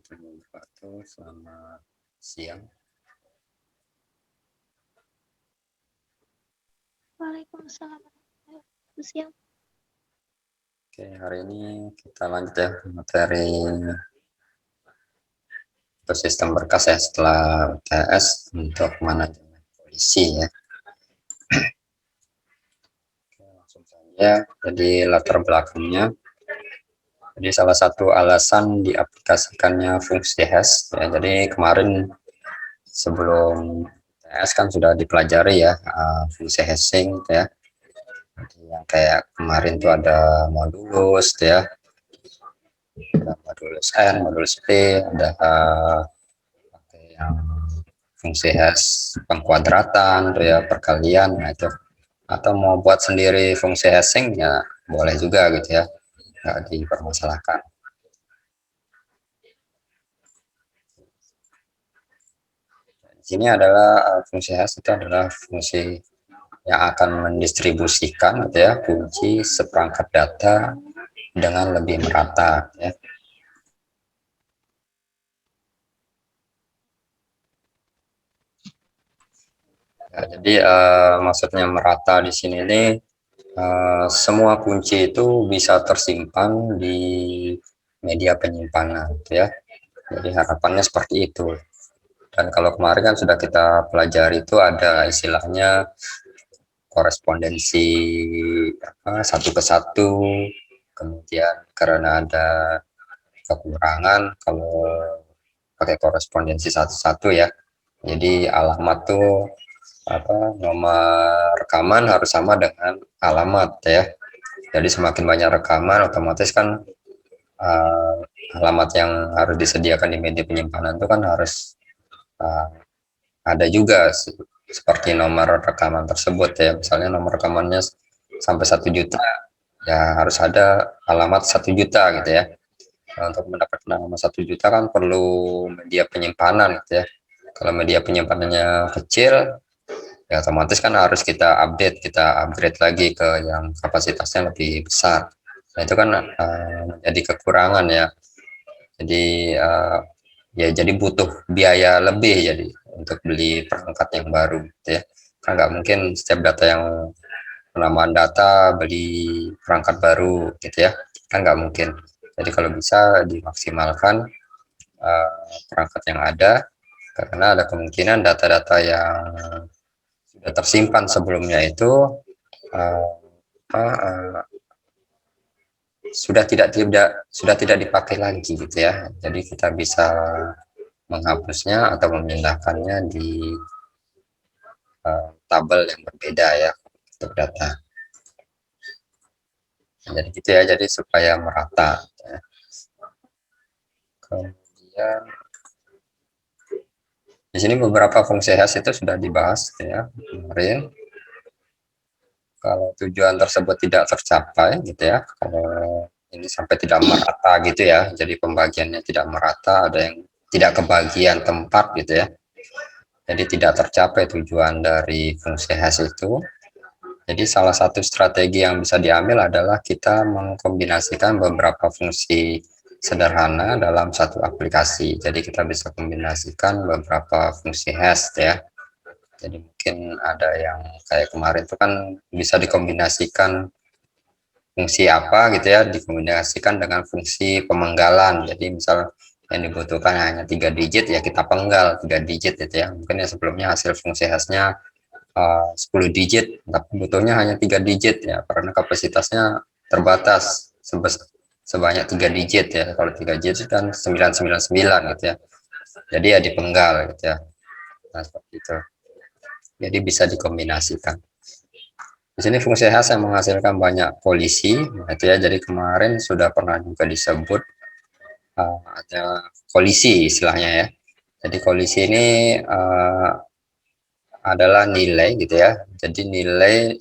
warahmatullahi wabarakatuh. Selamat siang. Waalaikumsalam warahmatullahi wabarakatuh. Siang. Oke, hari ini kita lanjut ya materi sistem berkas ya setelah UTS untuk manajemen polisi ya. Oke, langsung saja. Jadi latar belakangnya. Jadi salah satu alasan diaplikasikannya fungsi hash ya. Jadi kemarin sebelum UTS kan sudah dipelajari ya fungsi hashing ya. Jadi yang kayak kemarin tuh ada modulus ya, ada modulus N, modulus P, ada yang fungsi hash pengkuadratan tuh ya, perkalian. Nah itu, atau mau buat sendiri fungsi hashing ya boleh juga gitu ya, nggak dipermasalahkan. Di sini adalah fungsi hash itu adalah fungsi yang akan mendistribusikan gitu ya kunci seperangkat data dengan lebih merata ya. Ya, jadi maksudnya merata di sini nih semua kunci itu bisa tersimpan di media penyimpanan gitu ya. Jadi harapannya seperti itu. Dan kalau kemarin kan sudah kita pelajari itu ada istilahnya korespondensi satu ke satu, kemudian karena ada kekurangan kalau pakai korespondensi satu-satu ya. Jadi alamat tuh nomor rekaman harus sama dengan alamat ya. Jadi semakin banyak rekaman otomatis kan uh, alamat yang harus disediakan di media penyimpanan itu kan harus uh, ada juga seperti nomor rekaman tersebut ya. Misalnya nomor rekamannya sampai 1 juta ya harus ada alamat 1 juta gitu ya. Nah, untuk mendapatkan alamat 1 juta kan perlu media penyimpanan gitu ya. Kalau media penyimpanannya kecil ya otomatis kan harus kita upgrade lagi ke yang kapasitasnya lebih besar. Nah itu kan menjadi kekurangan ya. Jadi ya jadi butuh biaya lebih jadi untuk beli perangkat yang baru gitu ya. Kan nggak mungkin setiap data yang penambahan data beli perangkat baru gitu ya, kan nggak mungkin. Jadi kalau bisa dimaksimalkan perangkat yang ada, karena ada kemungkinan data-data yang sudah tersimpan sebelumnya itu uh, uh, sudah tidak dipakai lagi gitu ya. Jadi kita bisa menghapusnya atau memindahkannya di tabel yang berbeda ya untuk data. Jadi gitu ya, jadi supaya merata ya. Kemudian di sini beberapa fungsi hash itu sudah dibahas ya kemarin. Kalau tujuan tersebut tidak tercapai gitu ya, kalau ini sampai tidak merata gitu ya, jadi pembagiannya tidak merata, ada yang tidak kebagian tempat gitu ya, jadi tidak tercapai tujuan dari fungsi hash itu. Jadi salah satu strategi yang bisa diambil adalah kita mengkombinasikan beberapa fungsi sederhana dalam satu aplikasi. Jadi kita bisa kombinasikan beberapa fungsi hash ya. Jadi mungkin ada yang kayak kemarin itu kan bisa dikombinasikan fungsi apa gitu ya, dikombinasikan dengan fungsi pemenggalan. Jadi misal yang dibutuhkan hanya 3 digit ya kita penggal 3 digit gitu ya. Mungkin ya sebelumnya hasil fungsi hashnya 10 digit, tapi butuhnya hanya 3 digit ya, karena kapasitasnya terbatas sebanyak 3 digit ya. Kalau 3 digit kan 999 gitu ya. Jadi ya dipenggal gitu ya. Nah, seperti itu. Jadi bisa dikombinasikan. Di sini fungsi hash yang menghasilkan banyak polisi, itu ya. Jadi kemarin sudah pernah juga disebut ada kolisi istilahnya ya. Jadi kolisi ini adalah nilai gitu ya. Jadi nilai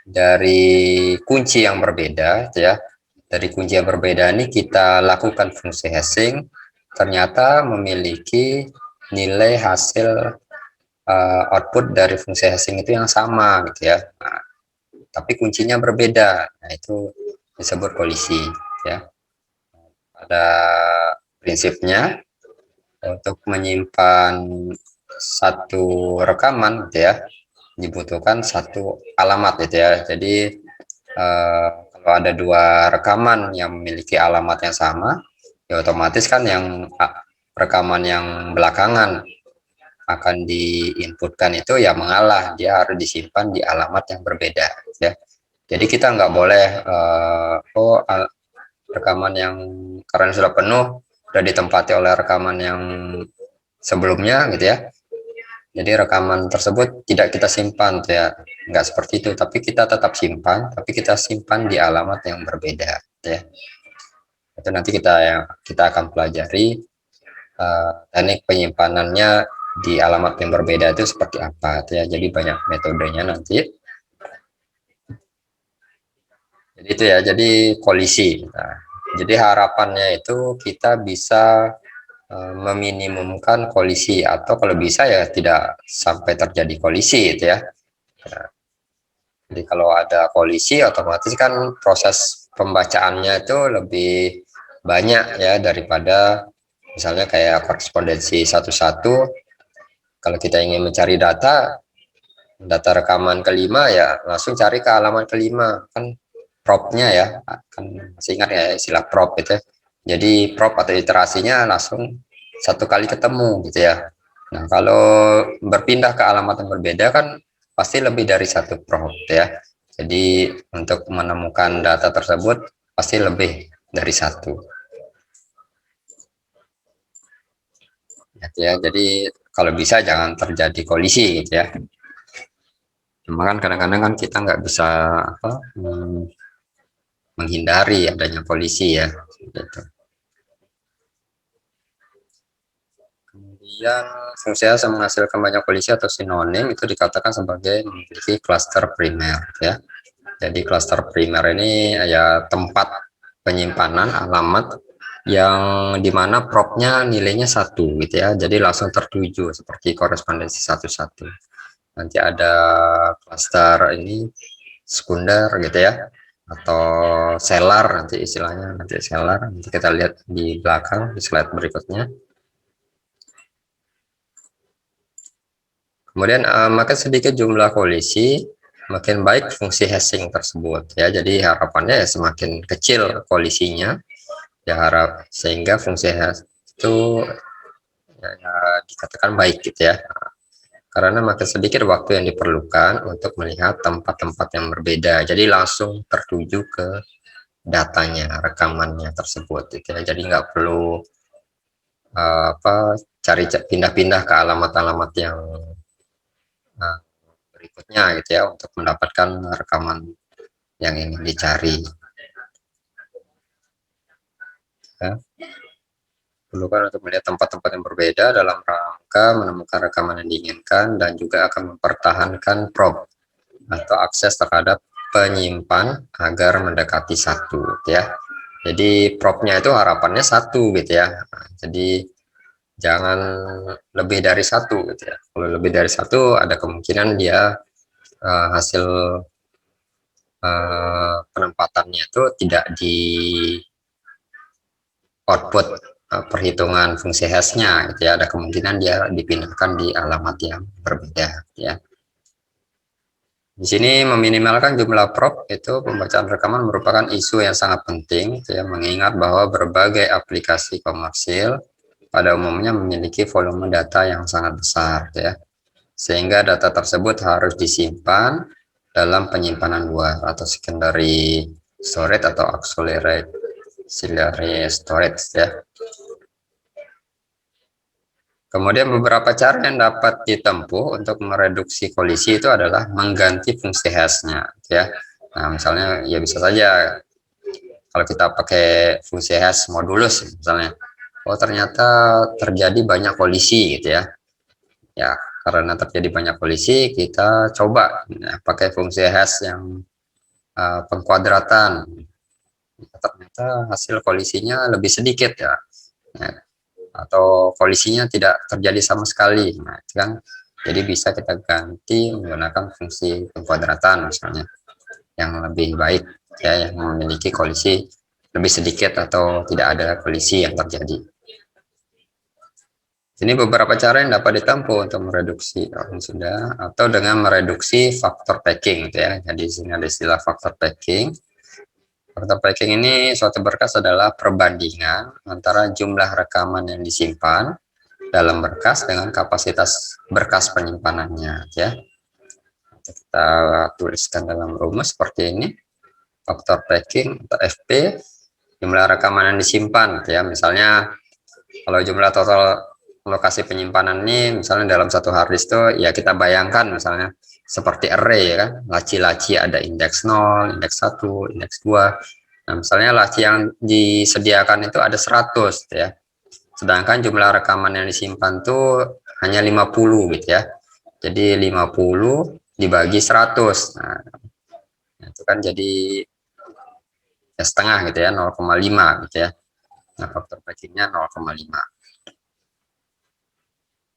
dari kunci yang berbeda gitu ya. Dari kunci yang berbeda ini kita lakukan fungsi hashing, ternyata memiliki nilai hasil output dari fungsi hashing itu yang sama gitu ya. Nah, tapi kuncinya berbeda. Nah, itu disebut kolisi ya. Pada prinsipnya untuk menyimpan satu rekaman gitu ya, dibutuhkan satu alamat gitu ya. Jadi kalau ada dua rekaman yang memiliki alamat yang sama, ya otomatis kan yang rekaman yang belakangan akan diinputkan itu ya mengalah, dia harus disimpan di alamat yang berbeda ya. Jadi kita nggak boleh rekaman yang karena sudah penuh sudah ditempati oleh rekaman yang sebelumnya gitu ya, jadi rekaman tersebut tidak kita simpan tuh ya, nggak seperti itu, tapi kita tetap simpan, tapi kita simpan di alamat yang berbeda gitu ya. Itu nanti kita akan pelajari teknik penyimpanannya di alamat yang berbeda itu seperti apa gitu ya. Jadi banyak metodenya nanti. Jadi itu ya, jadi kolisi. Nah, jadi harapannya itu kita bisa meminimumkan kolisi, atau kalau bisa ya tidak sampai terjadi kolisi gitu ya. Nah, jadi kalau ada kolisi otomatis kan proses pembacaannya itu lebih banyak ya daripada misalnya kayak korespondensi satu-satu. Kalau kita ingin mencari data rekaman kelima ya langsung cari ke halaman kelima, kan propnya ya, kan masih ingat ya istilah prop itu ya. Jadi prop atau iterasinya langsung satu kali ketemu gitu ya. Nah kalau berpindah ke alamat yang berbeda kan pasti lebih dari satu prop ya. Jadi untuk menemukan data tersebut pasti lebih dari satu gitu ya. Jadi kalau bisa jangan terjadi kolisi gitu ya. Cuma kan kadang-kadang kan kita nggak bisa menghindari adanya kolisi ya gitu. Kemudian fungsi menghasilkan banyak kolisi atau sinonim itu dikatakan sebagai memiliki klaster primer ya. Jadi klaster primer ini ya tempat penyimpanan alamat yang dimana propnya nilainya satu gitu ya. Jadi langsung tertuju seperti korespondensi satu-satu. Nanti ada klaster ini sekunder gitu ya, atau seller nanti istilahnya, nanti seller nanti kita lihat di belakang di slide berikutnya. Kemudian makin sedikit jumlah kolisi, makin baik fungsi hashing tersebut ya. Jadi harapannya ya semakin kecil kolisinya ya, sehingga fungsi hash itu ya dikatakan baik gitu ya. Karena makin sedikit waktu yang diperlukan untuk melihat tempat-tempat yang berbeda. Jadi langsung tertuju ke datanya, rekamannya tersebut gitu ya. Jadi nggak perlu cari pindah-pindah ke alamat-alamat yang berikutnya gitu ya untuk mendapatkan rekaman yang ingin dicari ya. Perlu kan untuk melihat tempat-tempat yang berbeda dalam rangka menemukan rekaman yang diinginkan, dan juga akan mempertahankan prop atau akses terhadap penyimpan agar mendekati satu gitu ya. Jadi propnya itu harapannya satu gitu ya. Nah, jadi jangan lebih dari satu gitu ya. Kalau lebih dari satu ada kemungkinan dia hasil penempatannya itu tidak di output perhitungan fungsi hashnya gitu ya. Ada kemungkinan dia dipindahkan di alamat yang berbeda ya. Di sini meminimalkan jumlah prop itu pembacaan rekaman merupakan isu yang sangat penting gitu ya, mengingat bahwa berbagai aplikasi komersil pada umumnya memiliki volume data yang sangat besar ya, sehingga data tersebut harus disimpan dalam penyimpanan luar atau secondary storage atau auxiliary storage ya. Kemudian beberapa cara yang dapat ditempuh untuk mereduksi kolisi itu adalah mengganti fungsi hashnya ya. Nah misalnya ya bisa saja kalau kita pakai fungsi hash modulus misalnya, oh ternyata terjadi banyak kolisi gitu ya. Ya karena terjadi banyak kolisi kita coba ya, pakai fungsi hash yang pengkuadratan, ternyata hasil kolisinya lebih sedikit ya. Nah, atau kolisinya tidak terjadi sama sekali. Nah, itu kan jadi bisa kita ganti menggunakan fungsi pengkuadratan misalnya yang lebih baik ya, yang memiliki kolisi lebih sedikit atau tidak ada kolisi yang terjadi. Ini beberapa cara yang dapat ditempuh untuk mereduksi sudah atau dengan mereduksi faktor packing gitu ya. Jadi di sini ada istilah faktor packing. Faktor packing ini suatu berkas adalah perbandingan antara jumlah rekaman yang disimpan dalam berkas dengan kapasitas berkas penyimpanannya ya. Kita tuliskan dalam rumus seperti ini. Faktor packing atau FP, jumlah rekaman yang disimpan ya. Misalnya kalau jumlah total lokasi penyimpanan ini misalnya dalam satu harddisk itu ya kita bayangkan misalnya seperti array ya kan, laci-laci ada indeks 0, indeks 1, indeks 2. Nah, misalnya laci yang disediakan itu ada 100 ya. Sedangkan jumlah rekaman yang disimpan tuh hanya 50 gitu ya. Jadi 50 dibagi 100. Nah, itu kan jadi ya setengah gitu ya, 0,5 gitu ya. Nah, faktor packingnya 0,5.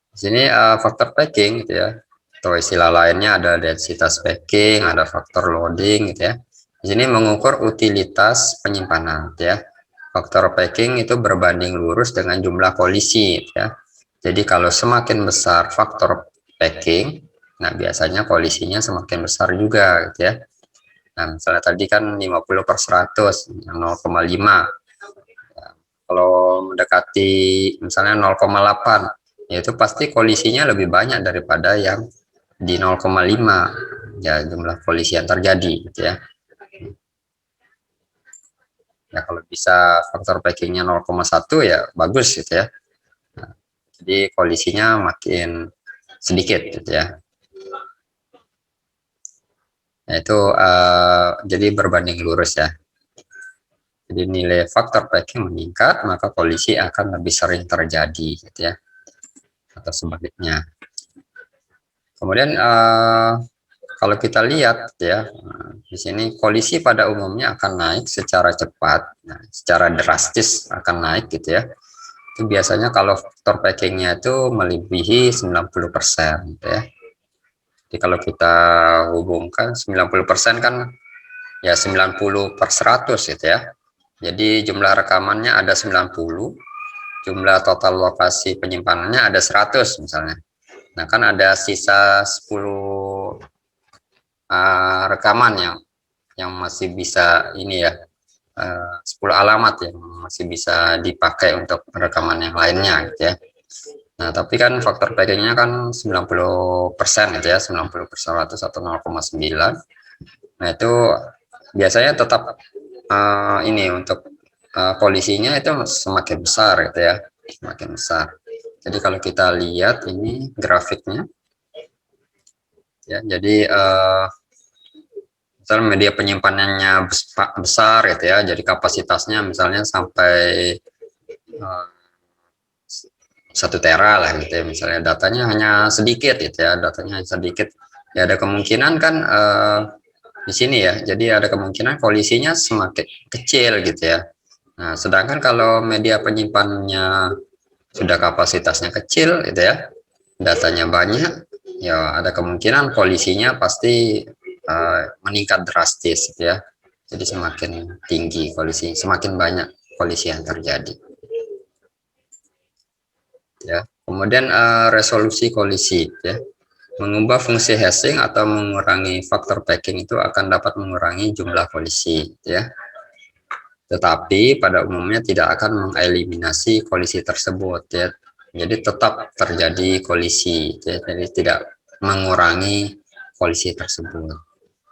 Di sini faktor packing gitu ya, atau istilah lainnya ada densitas packing, ada faktor loading gitu ya. Di sini mengukur utilitas penyimpanan gitu ya. Faktor packing itu berbanding lurus dengan jumlah kolisi gitu ya. Jadi kalau semakin besar faktor packing, nah biasanya kolisinya semakin besar juga gitu ya. Nah, misalnya tadi kan 50/100, 0,5. Kalau mendekati misalnya 0,8, yaitu pasti kolisinya lebih banyak daripada yang di 0,5 ya, jumlah kolisi yang terjadi gitu ya. Ya kalau bisa faktor packingnya 0,1 ya bagus gitu ya. Nah, jadi kolisinya makin sedikit gitu ya. Nah, itu jadi berbanding lurus ya. Jadi nilai faktor packing meningkat, maka kolisi akan lebih sering terjadi gitu ya. Atau sebaliknya. Kemudian kalau kita lihat ya, di sini kolisi pada umumnya akan naik secara cepat, nah, secara drastis akan naik gitu ya. Itu biasanya kalau faktor packingnya itu melebihi 90% gitu ya. Jadi kalau kita hubungkan 90% kan ya 90/100 gitu ya. Jadi jumlah rekamannya ada 90, jumlah total lokasi penyimpanannya ada 100 misalnya. Nah, kan ada sisa 10 rekaman yang masih bisa ini ya, 10 alamat yang masih bisa dipakai untuk rekaman yang lainnya gitu ya. Nah, tapi kan faktor packingnya kan 90% gitu ya, 90/100 atau 0,9. Nah, itu biasanya tetap ini untuk kolisinya itu semakin besar gitu ya, semakin besar. Jadi kalau kita lihat ini grafiknya ya, jadi misalnya media penyimpanannya besar gitu ya, jadi kapasitasnya misalnya sampai 1 tera lah gitu ya, misalnya datanya hanya sedikit gitu ya, datanya sedikit ya, ada kemungkinan kan di sini ya, jadi ada kemungkinan kolisinya semakin kecil gitu ya. Nah, sedangkan kalau media penyimpanannya sudah kapasitasnya kecil gitu ya, datanya banyak, ya ada kemungkinan kolisinya pasti meningkat drastis gitu ya. Jadi semakin tinggi kolisi, semakin banyak kolisi yang terjadi. Ya. Kemudian resolusi kolisi ya. Mengubah fungsi hashing atau mengurangi faktor packing itu akan dapat mengurangi jumlah kolisi ya. Tetapi pada umumnya tidak akan mengeliminasi kolisi tersebut ya. Jadi tetap terjadi kolisi ya. Jadi tidak mengurangi kolisi tersebut.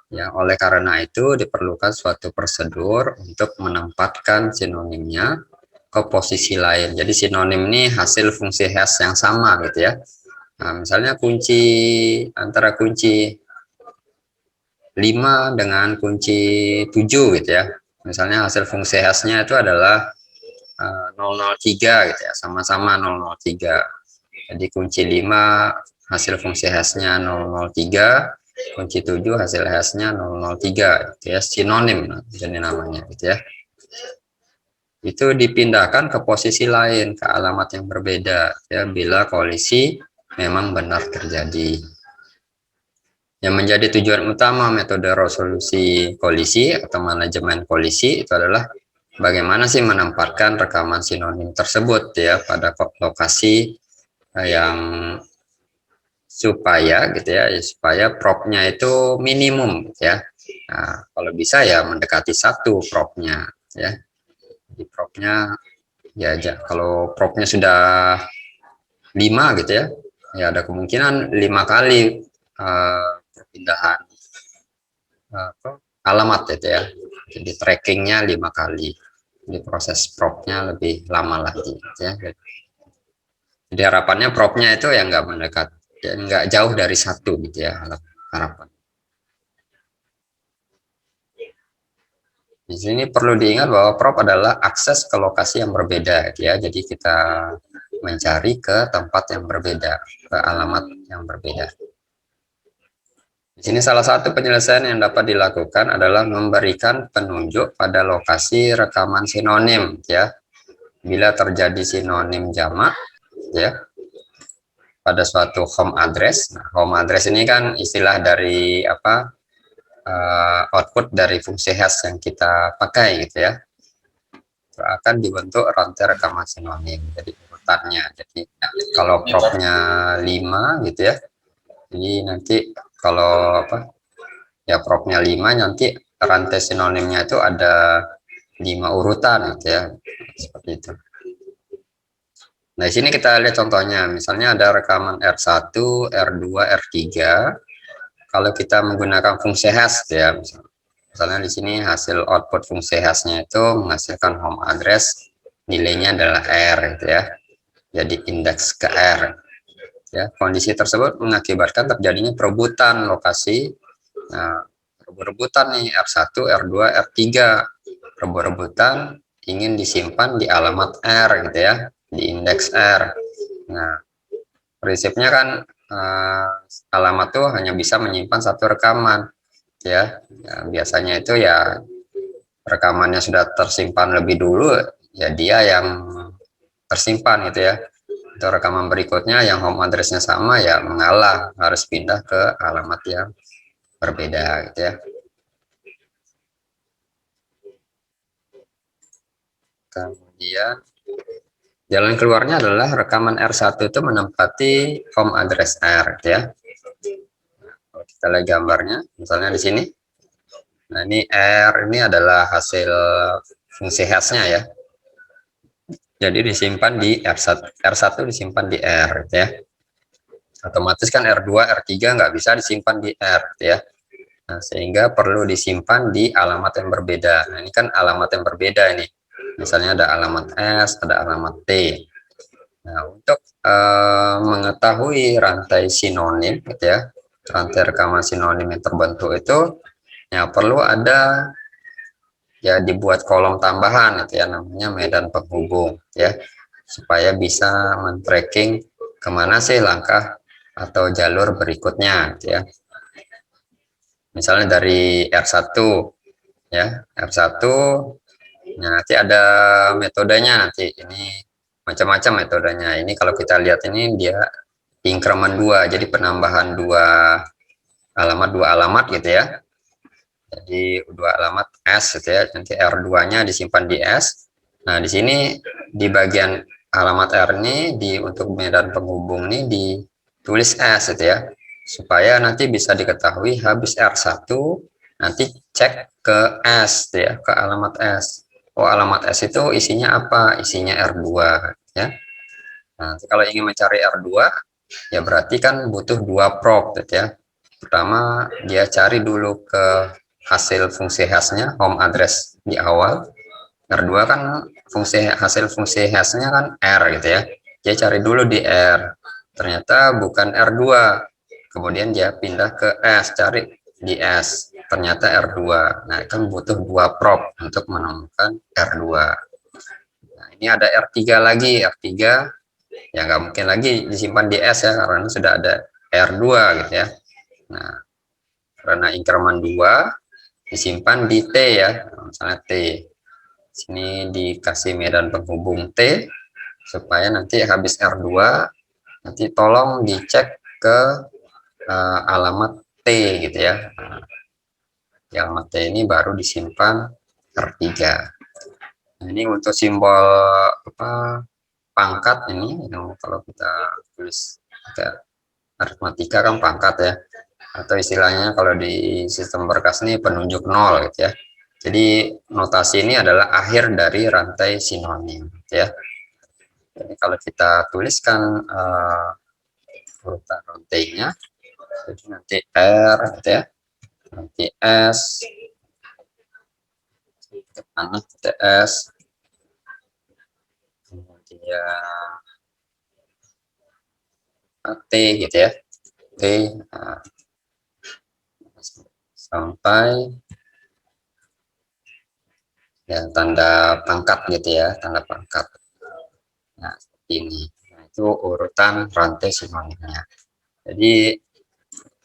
Ya, oleh karena itu diperlukan suatu prosedur untuk menempatkan sinonimnya ke posisi lain. Jadi sinonim ini hasil fungsi hash yang sama gitu ya. Nah, misalnya kunci antara kunci 5 dengan kunci 7 gitu ya. Misalnya hasil fungsi hashnya itu adalah 003 gitu ya, sama-sama 003. Jadi kunci 5 hasil fungsi hashnya 003, kunci 7 hasil hashnya 003 gitu ya, sinonim jadi namanya gitu ya. Itu dipindahkan ke posisi lain, ke alamat yang berbeda ya, bila kolisi memang benar terjadi. Yang menjadi tujuan utama metode resolusi kolisi atau manajemen kolisi itu adalah bagaimana sih menempatkan rekaman sinonim tersebut ya pada lokasi yang supaya gitu ya, supaya propnya itu minimum gitu ya. Nah, kalau bisa ya mendekati 1 propnya ya. Jadi propnya ya aja. Kalau propnya sudah 5 gitu ya, ya ada kemungkinan 5 kali perpindahan alamat gitu ya. Jadi trackingnya 5 kali. Jadi proses propnya lebih lama lagi gitu ya. Jadi harapannya propnya itu ya nggak mendekat, ya nggak jauh dari 1 gitu ya harapan. Di sini perlu diingat bahwa prop adalah akses ke lokasi yang berbeda gitu ya. Jadi kita mencari ke tempat yang berbeda, ke alamat yang berbeda. Di sini salah satu penyelesaian yang dapat dilakukan adalah memberikan penunjuk pada lokasi rekaman sinonim ya. Bila terjadi sinonim jamak ya pada suatu home address. Nah, home address ini kan istilah dari apa? Output dari fungsi hash yang kita pakai gitu ya. Akan dibentuk rantai rekaman sinonim. Jadi urutannya. Jadi kalau propnya 5 gitu ya. Jadi nanti kalau apa? Ya propnya 5 nanti rantai sinonimnya itu ada 5 urutan gitu ya. Seperti itu. Nah, di sini kita lihat contohnya. Misalnya ada rekaman R1, R2, R3. Kalau kita menggunakan fungsi hash ya, misalnya di sini hasil output fungsi hashnya itu menghasilkan home address, nilainya adalah R gitu ya. Jadi indeks ke R. Ya, kondisi tersebut mengakibatkan terjadinya perebutan lokasi. Nah, rebut-rebutan nih R1, R2, R3. Rebut-rebutan ingin disimpan di alamat R gitu ya, di indeks R. Nah, prinsipnya kan alamat tuh hanya bisa menyimpan 1 rekaman ya. Biasanya itu ya rekamannya sudah tersimpan lebih dulu ya dia yang tersimpan gitu ya. Untuk rekaman berikutnya yang home addressnya sama ya mengalah, harus pindah ke alamat yang berbeda gitu ya. Kemudian jalan keluarnya adalah rekaman R1 itu menempati home address R gitu ya. Kalau kita lihat gambarnya, misalnya di sini. Nah, ini R ini adalah hasil fungsi hashnya ya. Jadi disimpan di R1 disimpan di R gitu ya. Otomatis kan R2, R3 nggak bisa disimpan di R gitu ya. Nah, sehingga perlu disimpan di alamat yang berbeda. Nah, ini kan alamat yang berbeda ini. Misalnya ada alamat S, ada alamat T. Nah, untuk mengetahui rantai sinonim gitu ya, rantai rekaman sinonim yang terbentuk itu ya perlu ada ya dibuat kolom tambahan gitu ya, namanya medan penghubung ya, supaya bisa men-tracking kemana sih langkah atau jalur berikutnya gitu ya. Misalnya dari R1 ya, R1 nah, nanti ada metodenya, nanti ini macam-macam metodenya. Ini kalau kita lihat ini dia increment 2, jadi penambahan 2 alamat gitu ya. Jadi 2 alamat S gitu ya, nanti R2-nya disimpan di S. Nah, di sini di bagian alamat R ini untuk medan penghubung ini ditulis S gitu ya. Supaya nanti bisa diketahui habis R1 nanti cek ke S gitu ya, ke alamat S. Oh, alamat S itu isinya apa? Isinya R2 ya. Nah, kalau ingin mencari R2 ya berarti kan butuh 2 prop gitu ya. Pertama dia cari dulu ke hasil fungsi hashnya, home address di awal. R2 kan hasil fungsi hashnya kan R gitu ya. Dia cari dulu di R. Ternyata bukan R2. Kemudian dia pindah ke S, cari di S. Ternyata R2. Nah, kan butuh 2 prop untuk menemukan R2. Nah, ini ada R3 lagi. R3 ya nggak mungkin lagi disimpan di S ya, karena sudah ada R2 gitu ya. Nah, karena increment 2 disimpan di T ya, misalnya T. Sini dikasih medan penghubung T supaya nanti habis R2 nanti tolong dicek ke alamat T gitu ya. Nah, di alamat T ini baru disimpan R3. Nah, ini untuk simbol apa pangkat ini yang kalau kita tulis kayak aritmatika kan pangkat ya, atau istilahnya kalau di sistem berkas ini penunjuk nol gitu ya. Jadi notasi ini adalah akhir dari rantai sinonim gitu ya. Jadi kalau kita tuliskan urutan rantainya, jadi nanti R gitu ya, nanti S, mana TS, kemudian T gitu ya, T, nah, sampai ya tanda pangkat gitu ya, tanda pangkat. Nah, seperti ini. Nah, itu urutan rantai sinonimnya. Jadi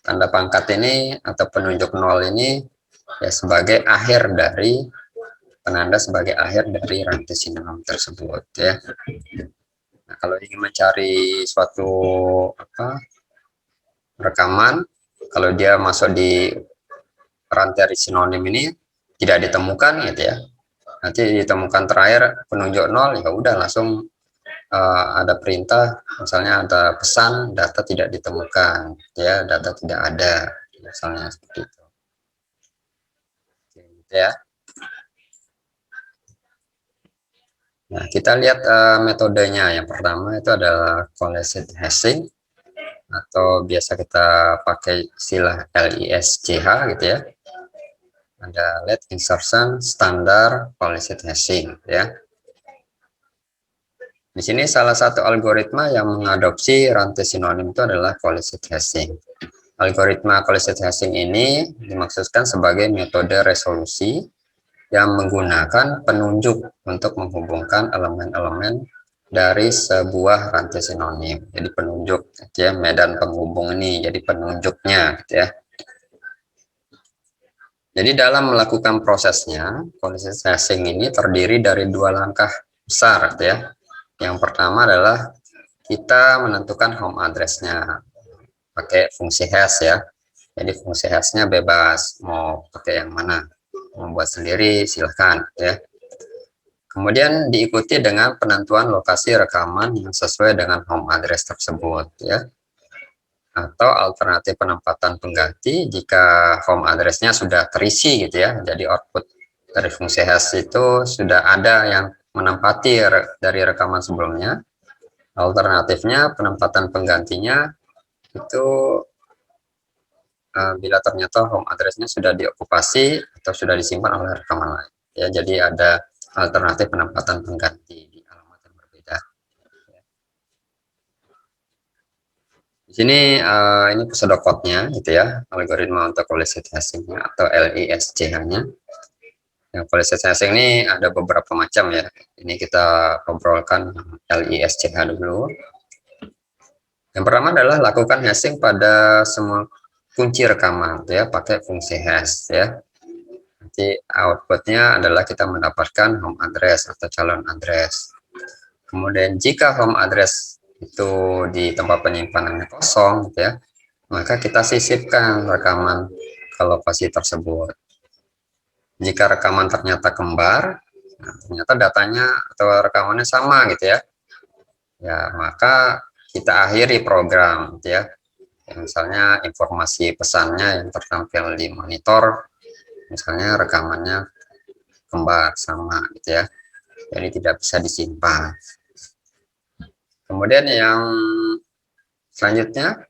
tanda pangkat ini atau penunjuk nol ini ya sebagai akhir dari penanda sebagai akhir dari rantai sinonim tersebut ya. Nah, kalau ingin mencari suatu rekaman, kalau dia masuk di rantai sinonim ini tidak ditemukan gitu ya. Nanti ditemukan terakhir penunjuk nol, ya udah langsung ada perintah, misalnya ada pesan data tidak ditemukan, ya data tidak ada, misalnya seperti itu. Gitu ya. Nah, kita lihat metodenya. Yang pertama itu adalah collected hashing, atau biasa kita pakai istilah LISCH gitu ya. Ada let insertion standar collected hashing ya. Di sini salah satu algoritma yang mengadopsi rantai sinonim itu adalah collected hashing. Algoritma collected hashing ini dimaksudkan sebagai metode resolusi yang menggunakan penunjuk untuk menghubungkan elemen-elemen dari sebuah rantai sinonim. Jadi penunjuk, ya, medan penghubung ini jadi penunjuknya, gitu ya. Jadi dalam melakukan prosesnya, collected hashing ini terdiri dari dua langkah besar, gitu ya. Yang pertama adalah kita menentukan home address-nya pakai fungsi hash ya. Jadi fungsi hash-nya bebas, mau pakai yang mana, membuat sendiri silahkan ya. Kemudian diikuti dengan penentuan lokasi rekaman yang sesuai dengan home address tersebut ya. Atau alternatif penempatan pengganti jika home address-nya sudah terisi gitu ya. Jadi output dari fungsi hash itu sudah ada yang menempati dari rekaman sebelumnya. Alternatifnya penempatan penggantinya itu bila ternyata home address-nya sudah diokupasi atau sudah disimpan oleh rekaman lain. Ya, jadi ada alternatif penempatan pengganti di alamat yang berbeda. Di sini ini pseudocode-nya gitu ya, algoritma untuk collected hashing-nya atau LISCH-nya. Yang collected hashing ini ada beberapa macam ya. Ini kita obrolkan LISCH dulu. Yang pertama adalah lakukan hashing pada semua kunci rekaman ya, pakai fungsi hash ya. Nanti outputnya adalah kita mendapatkan home address atau calon address. Kemudian jika home address itu di tempat penyimpanannya kosong gitu ya, maka kita sisipkan rekaman ke lokasi tersebut. Jika rekaman ternyata kembar, nah, ternyata datanya atau rekamannya sama gitu ya, ya maka kita akhiri program gitu ya. Misalnya informasi pesannya yang tertampil di monitor, misalnya rekamannya kembar sama gitu ya, jadi tidak bisa disimpan. Kemudian yang selanjutnya,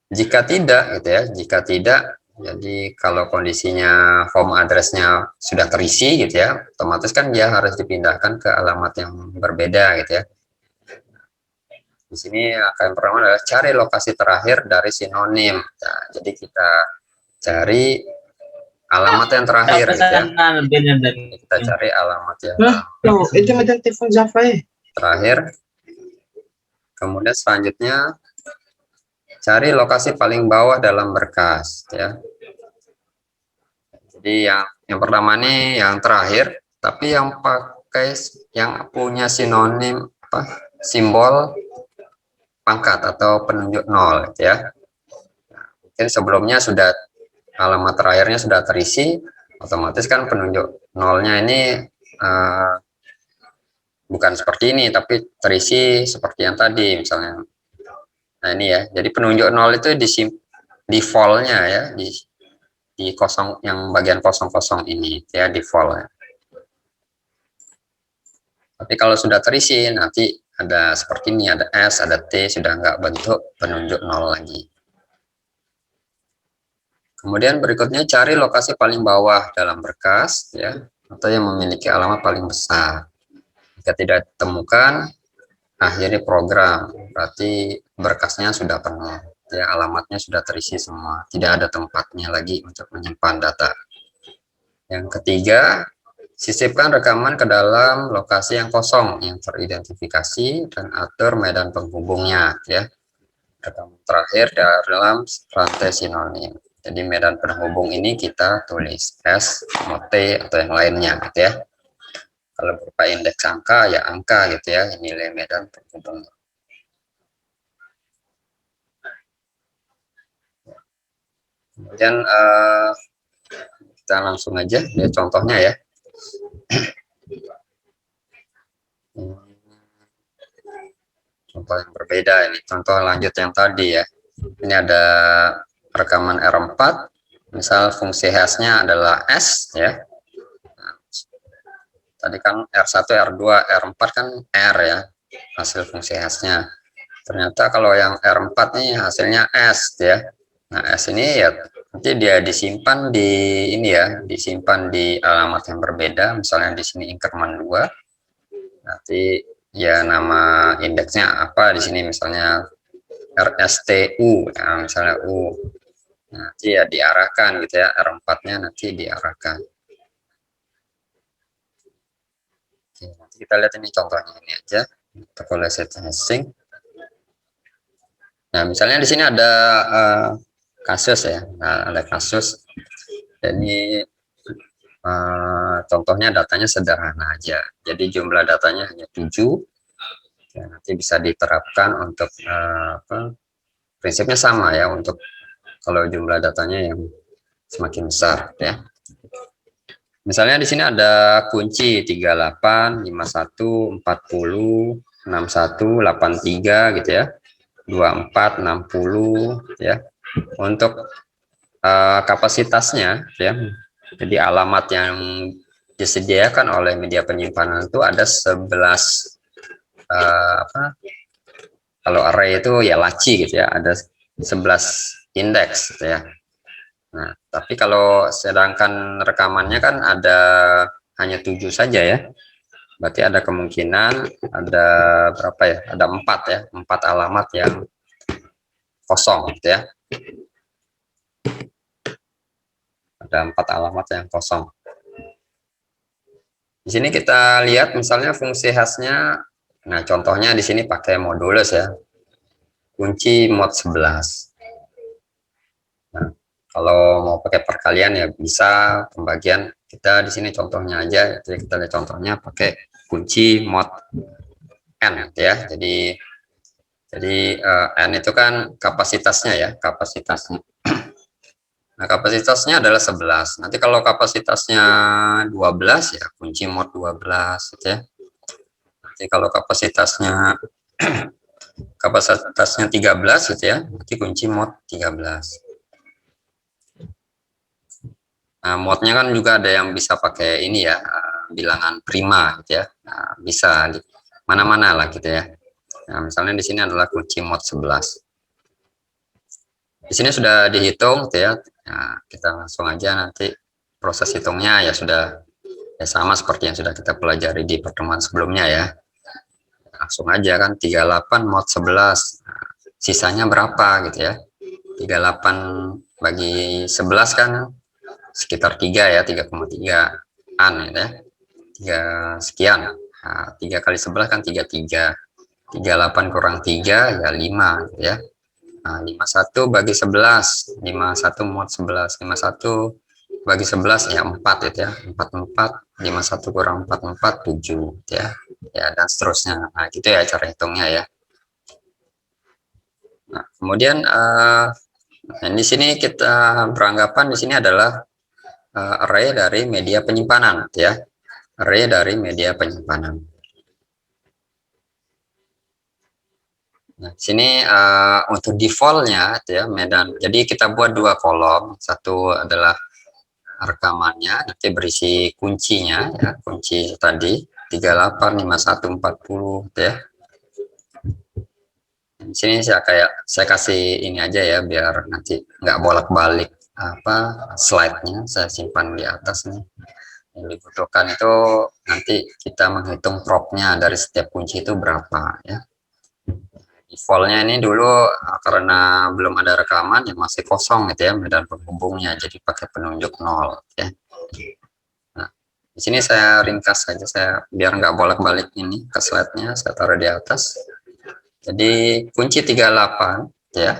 jika tidak gitu ya, jika tidak, jadi kalau kondisinya home address-nya sudah terisi gitu ya, otomatis kan dia harus dipindahkan ke alamat yang berbeda gitu ya. Di sini akan pertama adalah cari lokasi terakhir dari sinonim. Nah, jadi kita cari alamat yang terakhir gitu ya. Kita cari alamat yang terakhir. Kemudian selanjutnya cari lokasi paling bawah dalam berkas ya. Jadi yang pertama ini yang terakhir, tapi yang pakai yang punya sinonim simbol pangkat atau penunjuk nol gitu ya. Nah, mungkin sebelumnya sudah alamat terakhirnya sudah terisi, otomatis kan penunjuk nolnya ini bukan seperti ini, tapi terisi seperti yang tadi misalnya. Nah ini ya, jadi penunjuk 0 itu defaultnya ya, di kosong, yang bagian kosong-kosong ini ya default. Tapi kalau sudah terisi, nanti ada seperti ini, ada S, ada T, sudah nggak bentuk penunjuk 0 lagi. Kemudian berikutnya cari lokasi paling bawah dalam berkas ya, atau yang memiliki alamat paling besar. Jika tidak ditemukan, akhiri program, berarti berkasnya sudah penuh, ya alamatnya sudah terisi semua, tidak ada tempatnya lagi untuk menyimpan data. Yang ketiga, sisipkan rekaman ke dalam lokasi yang kosong yang teridentifikasi dan atur medan penghubungnya ya. Rekaman terakhir dalam rantai sinonim. Jadi medan penghubung ini kita tulis S, T atau yang lainnya gitu ya. Kalau berupa indeks angka ya angka gitu ya, nilai medan penghubung. Kemudian kita langsung aja lihat contohnya ya. Contoh yang berbeda ini, contoh lanjut yang tadi ya. Ini ada rekaman R4, misal fungsi hashnya adalah S ya. Tadi kan R1, R2, R4 kan R ya, hasil fungsi hashnya. Ternyata kalau yang R4 nih hasilnya S ya. Nah, S ini ya nanti dia disimpan di ini ya, disimpan di alamat yang berbeda, misalnya di sini increment 2. Nanti ya nama indeksnya apa di sini misalnya RSTU, nah, misalnya U. Nanti ya diarahkan gitu ya, R4-nya nanti diarahkan. Oke, nanti kita lihat ini contohnya ini aja, population hashing. Nah, misalnya di sini ada kasus ya, nah, ada kasus. Jadi contohnya datanya sederhana aja. Jadi jumlah datanya hanya 7. Ya, nanti bisa diterapkan untuk prinsipnya sama ya untuk kalau jumlah datanya yang semakin besar ya. Misalnya di sini ada kunci 38, 51, 40, 61, 83 gitu ya. 24, 60 ya. Untuk kapasitasnya ya. Jadi alamat yang disediakan oleh media penyimpanan itu ada 11 kalau array itu ya laci gitu ya, ada 11 indeks gitu ya. Nah, tapi kalau sedangkan rekamannya kan ada hanya 7 saja ya. Berarti ada kemungkinan ada berapa ya? Ada 4 ya, 4 alamat yang kosong gitu ya. Ada 4 alamat yang kosong. Di sini kita lihat misalnya fungsi hashnya, nah contohnya di sini pakai modulus ya, kunci mod 11. Nah, kalau mau pakai perkalian ya bisa, pembagian kita di sini contohnya aja, jadi kita lihat contohnya pakai kunci mod n ya. Jadi n itu kan kapasitasnya ya, kapasitasnya. Nah, kapasitasnya adalah 11. Nanti kalau kapasitasnya 12 ya kunci mod 12 gitu ya. Nanti kalau kapasitasnya 13 gitu ya, nanti kunci mod 13. Nah, modnya kan juga ada yang bisa pakai ini ya, bilangan prima gitu ya. Nah, bisa di mana-mana lah gitu ya. Nah, misalnya di sini adalah kunci mod 11. Di sini sudah dihitung gitu ya. Nah, kita langsung aja nanti proses hitungnya ya sudah ya sama seperti yang sudah kita pelajari di pertemuan sebelumnya ya. Langsung aja kan 38 mod 11. Nah, sisanya berapa gitu ya. 38 bagi 11 kan sekitar 3 ya, 3,3 an ya. 3 sekian. Nah, 3 kali 11 kan 33. 38 kurang 3 ya 5 gitu ya. Nah, 51 bagi 11, 51 mod 11, 51 bagi 11 ya 4 gitu ya, 44, 51 kurang 44, 7 gitu ya, ya dan seterusnya. Nah, gitu ya cara hitungnya ya. Nah, kemudian di sini kita beranggapan di sini adalah array dari media penyimpanan gitu ya, array dari media penyimpanan. Nah, sini untuk defaultnya ya Medan. Jadi kita buat dua kolom. Satu adalah rekamannya, nanti berisi kuncinya ya, kunci tadi 38, 51, 40 ya. Di sini saya kasih ini aja ya biar nanti nggak bolak-balik slide-nya, saya simpan di atas nih. Yang dibutuhkan itu nanti kita menghitung prop-nya dari setiap kunci itu berapa ya. Defaultnya ini dulu karena belum ada rekaman ya masih kosong gitu ya medan penghubungnya, jadi pakai penunjuk 0 ya. Nah, di sini saya ringkas saja, saya biar nggak bolak-balik ini ke slide-nya, saya taruh di atas. Jadi kunci 38 ya,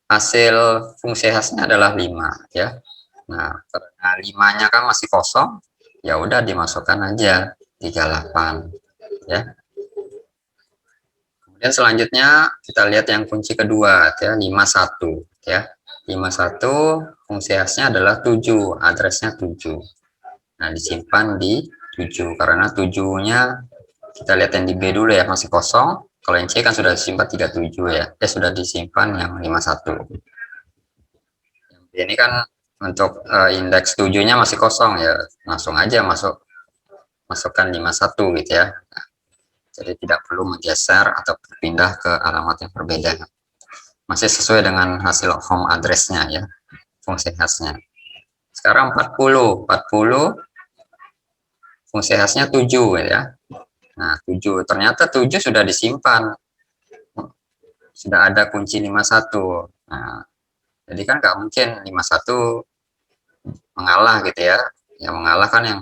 hasil fungsi khasnya adalah 5 ya. Nah, karena 5-nya kan masih kosong, ya udah dimasukkan aja 38 ya. Kemudian selanjutnya kita lihat yang kunci kedua ya, 51 ya. 51 fungsi khasnya adalah 7, addressnya 7. Nah, disimpan di 7 karena 7-nya kita lihat yang di B dulu ya, masih kosong. Kalau yang C kan sudah disimpan 37 ya. Sudah disimpan yang 51. Yang B ini kan untuk indeks 7-nya masih kosong ya, langsung aja masukkan 51 gitu ya. Nah, jadi tidak perlu menggeser atau berpindah ke alamat yang berbeda. Masih sesuai dengan hasil home address-nya ya, fungsi khasnya. Sekarang 40 fungsi khasnya 7 ya. Nah, 7 ternyata 7 sudah disimpan. Sudah ada kunci 51. Nah, jadi kan nggak mungkin 51 mengalah gitu ya. Yang mengalah kan yang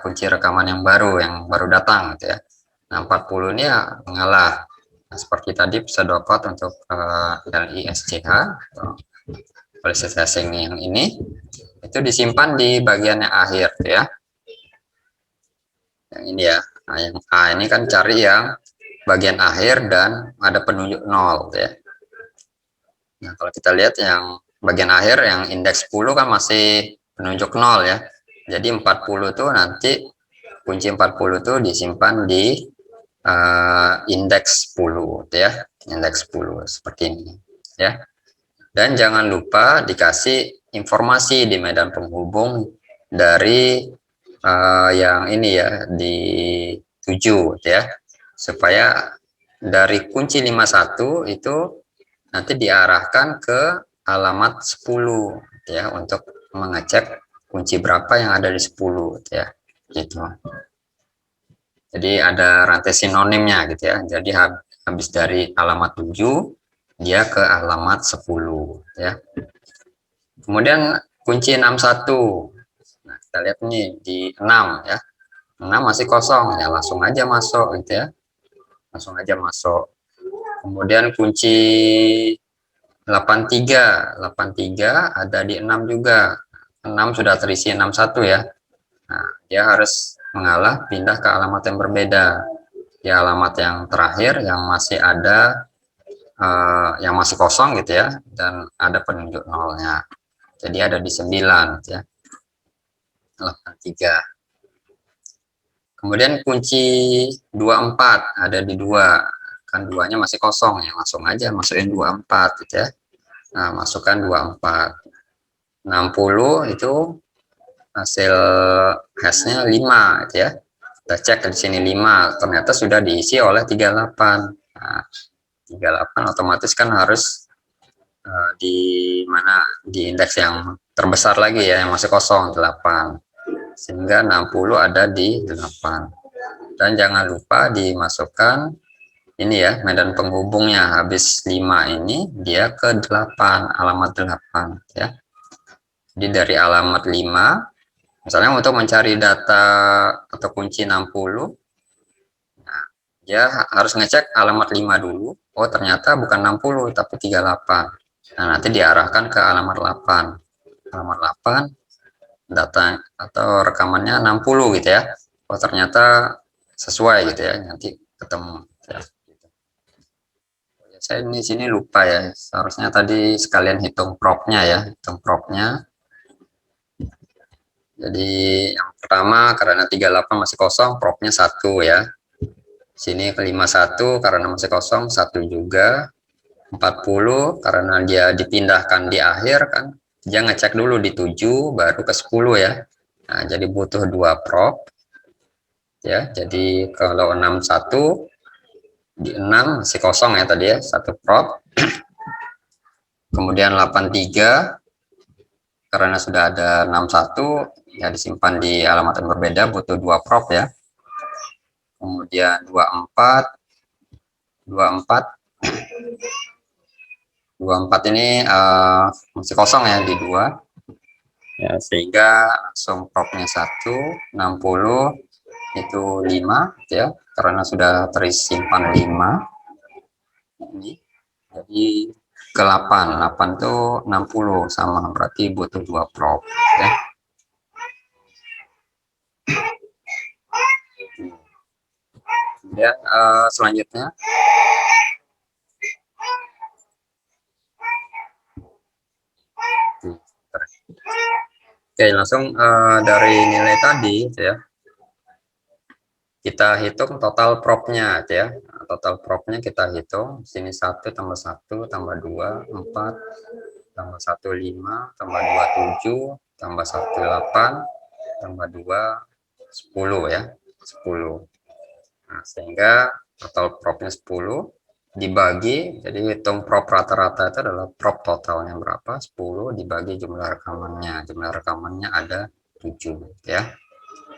kunci rekaman yang baru datang gitu ya. Nah, 40 ini ya mengalah. Nah, seperti tadi bisa dapat untuk LISCH atau processing yang ini itu disimpan di bagian yang akhir ya. Yang ini ya. Nah, yang A ini kan cari yang bagian akhir dan ada penunjuk 0 ya. Nah, kalau kita lihat yang bagian akhir yang indeks 10 kan masih penunjuk 0 ya. Jadi 40 tuh nanti kunci 40 tuh disimpan di indeks 10 ya, indeks 10 seperti ini ya. Dan jangan lupa dikasih informasi di medan penghubung dari yang ini ya, di 7 ya, supaya dari kunci 51 itu nanti diarahkan ke alamat 10 ya, untuk mengecek kunci berapa yang ada di 10 ya, gitu. Jadi ada rantai sinonimnya gitu ya. Jadi habis dari alamat 7 dia ke alamat 10 ya. Kemudian kunci 61. Nah, kita lihat nih di 6 ya. 6 masih kosong ya, langsung aja masuk gitu ya. Langsung aja masuk. Kemudian kunci 83. 83 ada di 6 juga. 6 sudah terisi 61 ya. Nah, dia harus mengalah pindah ke alamat yang berbeda. Di alamat yang terakhir yang masih ada yang masih kosong gitu ya, dan ada penunjuk nolnya. Jadi ada di 9 ya. 83. Kemudian kunci 24 ada di 2. Kan 2-nya masih kosong ya, langsung aja masukin 24 gitu ya. Nah, masukkan 24. 60 itu hasil hashnya 5 gitu ya. Kita cek di sini 5, ternyata sudah diisi oleh 38. Nah, 38 otomatis kan harus di mana, di indeks yang terbesar lagi ya, yang masih kosong 8, sehingga 60 ada di 8. Dan jangan lupa dimasukkan ini ya, medan penghubungnya. Habis 5 ini dia ke 8, alamat 8 ya. Jadi dari alamat 5 misalnya untuk mencari data atau kunci 60, nah, dia harus ngecek alamat 5 dulu. Oh, ternyata bukan 60 tapi 38. Nah, nanti diarahkan ke alamat 8. Alamat 8 data atau rekamannya 60 gitu ya. Oh, ternyata sesuai gitu ya, nanti ketemu ya. Saya di sini lupa ya, seharusnya tadi sekalian hitung propnya ya, hitung propnya. Jadi yang pertama karena 38 masih kosong, propnya 1 ya. Sini ke 51 karena masih kosong, 1 juga. 40 karena dia dipindahkan di akhir kan. Dia ngecek dulu di 7 baru ke 10 ya. Nah, jadi butuh 2 prop. Ya, jadi kalau 61 di 6 masih kosong ya tadi ya, 1 prop. Kemudian 83 karena sudah ada 61 ya disimpan di alamat yang berbeda, butuh 2 prop ya. Kemudian 24 ini masih kosong ya di 2 ya, sehingga langsung propnya 1. 60 itu 5 ya, karena sudah tersimpan 5 ini. Jadi ke 8 tuh 60 sama, berarti butuh 2 prop ya. Kemudian selanjutnya oke, langsung dari nilai tadi ya kita hitung total propnya ya. Total propnya kita hitung, sini 1 tambah 1 tambah 2 4 tambah 1 5 tambah 2 7 tambah 1 8 tambah 2 10 ya, 10. Nah, sehingga total propnya 10 dibagi, jadi hitung prop rata-rata itu adalah prop totalnya berapa, 10 dibagi jumlah rekamannya ada 7 ya.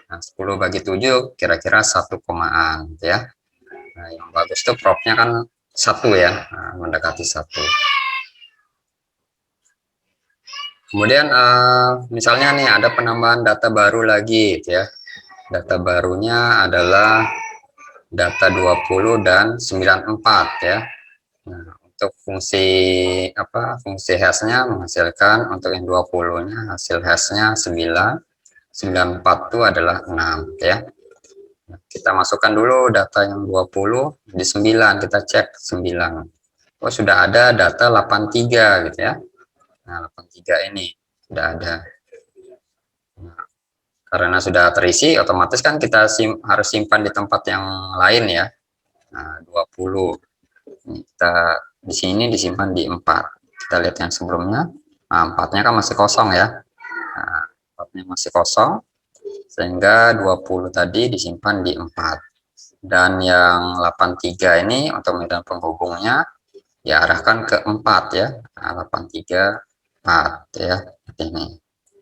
Nah, 10 bagi 7 kira-kira 1 komaan ya. Nah, yang bagus tuh propnya kan 1 ya, nah, mendekati 1. Kemudian misalnya nih ada penambahan data baru lagi ya. Data barunya adalah data 20 dan 94 ya. Nah, untuk fungsi fungsi hashnya menghasilkan, untuk yang 20-nya hasil hashnya 9, 94 itu adalah 6 ya. Nah, kita masukkan dulu data yang 20 di 9, kita cek 9. Oh, sudah ada data 83 gitu ya. Nah, 83 ini sudah ada. Nah, karena sudah terisi, otomatis kan kita harus simpan di tempat yang lain ya. Nah, 20. Ini kita di sini disimpan di 4. Kita lihat yang sebelumnya. Nah, 4-nya kan masih kosong ya. Nah, 4-nya masih kosong, sehingga 20 tadi disimpan di 4. Dan yang 83 ini untuk medan penghubungnya diarahkan ke 4 ya. Nah, 83 4 ya, ini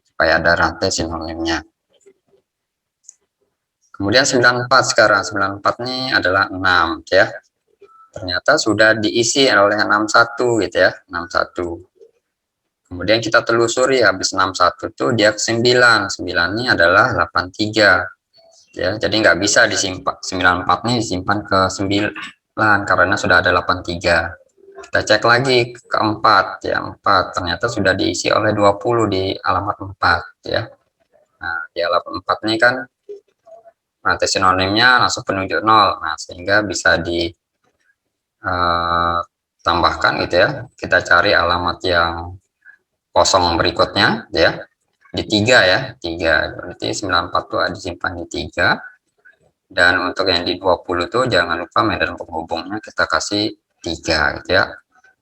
supaya ada rantai sinonimnya. Kemudian 94 sekarang, 94 ini adalah 6 ya. Ternyata sudah diisi oleh 61 gitu ya, 61. Kemudian kita telusuri, habis 61 itu dia ke 9. 9 ini adalah 83 ya. Jadi nggak bisa disimpan 94 ini disimpan ke 9 karena sudah ada 83. Kita cek lagi ke 4 ya, 4 ternyata sudah diisi oleh 20 di alamat 4 ya. Nah, di alamat 4 ini kan nanti sinonimnya langsung penunjuk 0. Nah, sehingga bisa di tambahkan gitu ya. Kita cari alamat yang kosong berikutnya ya. Di 3 ya, 3. Berarti 94 itu disimpan di 3. Dan untuk yang di 20 tuh jangan lupa medan penghubungnya kita kasih 3 gitu ya.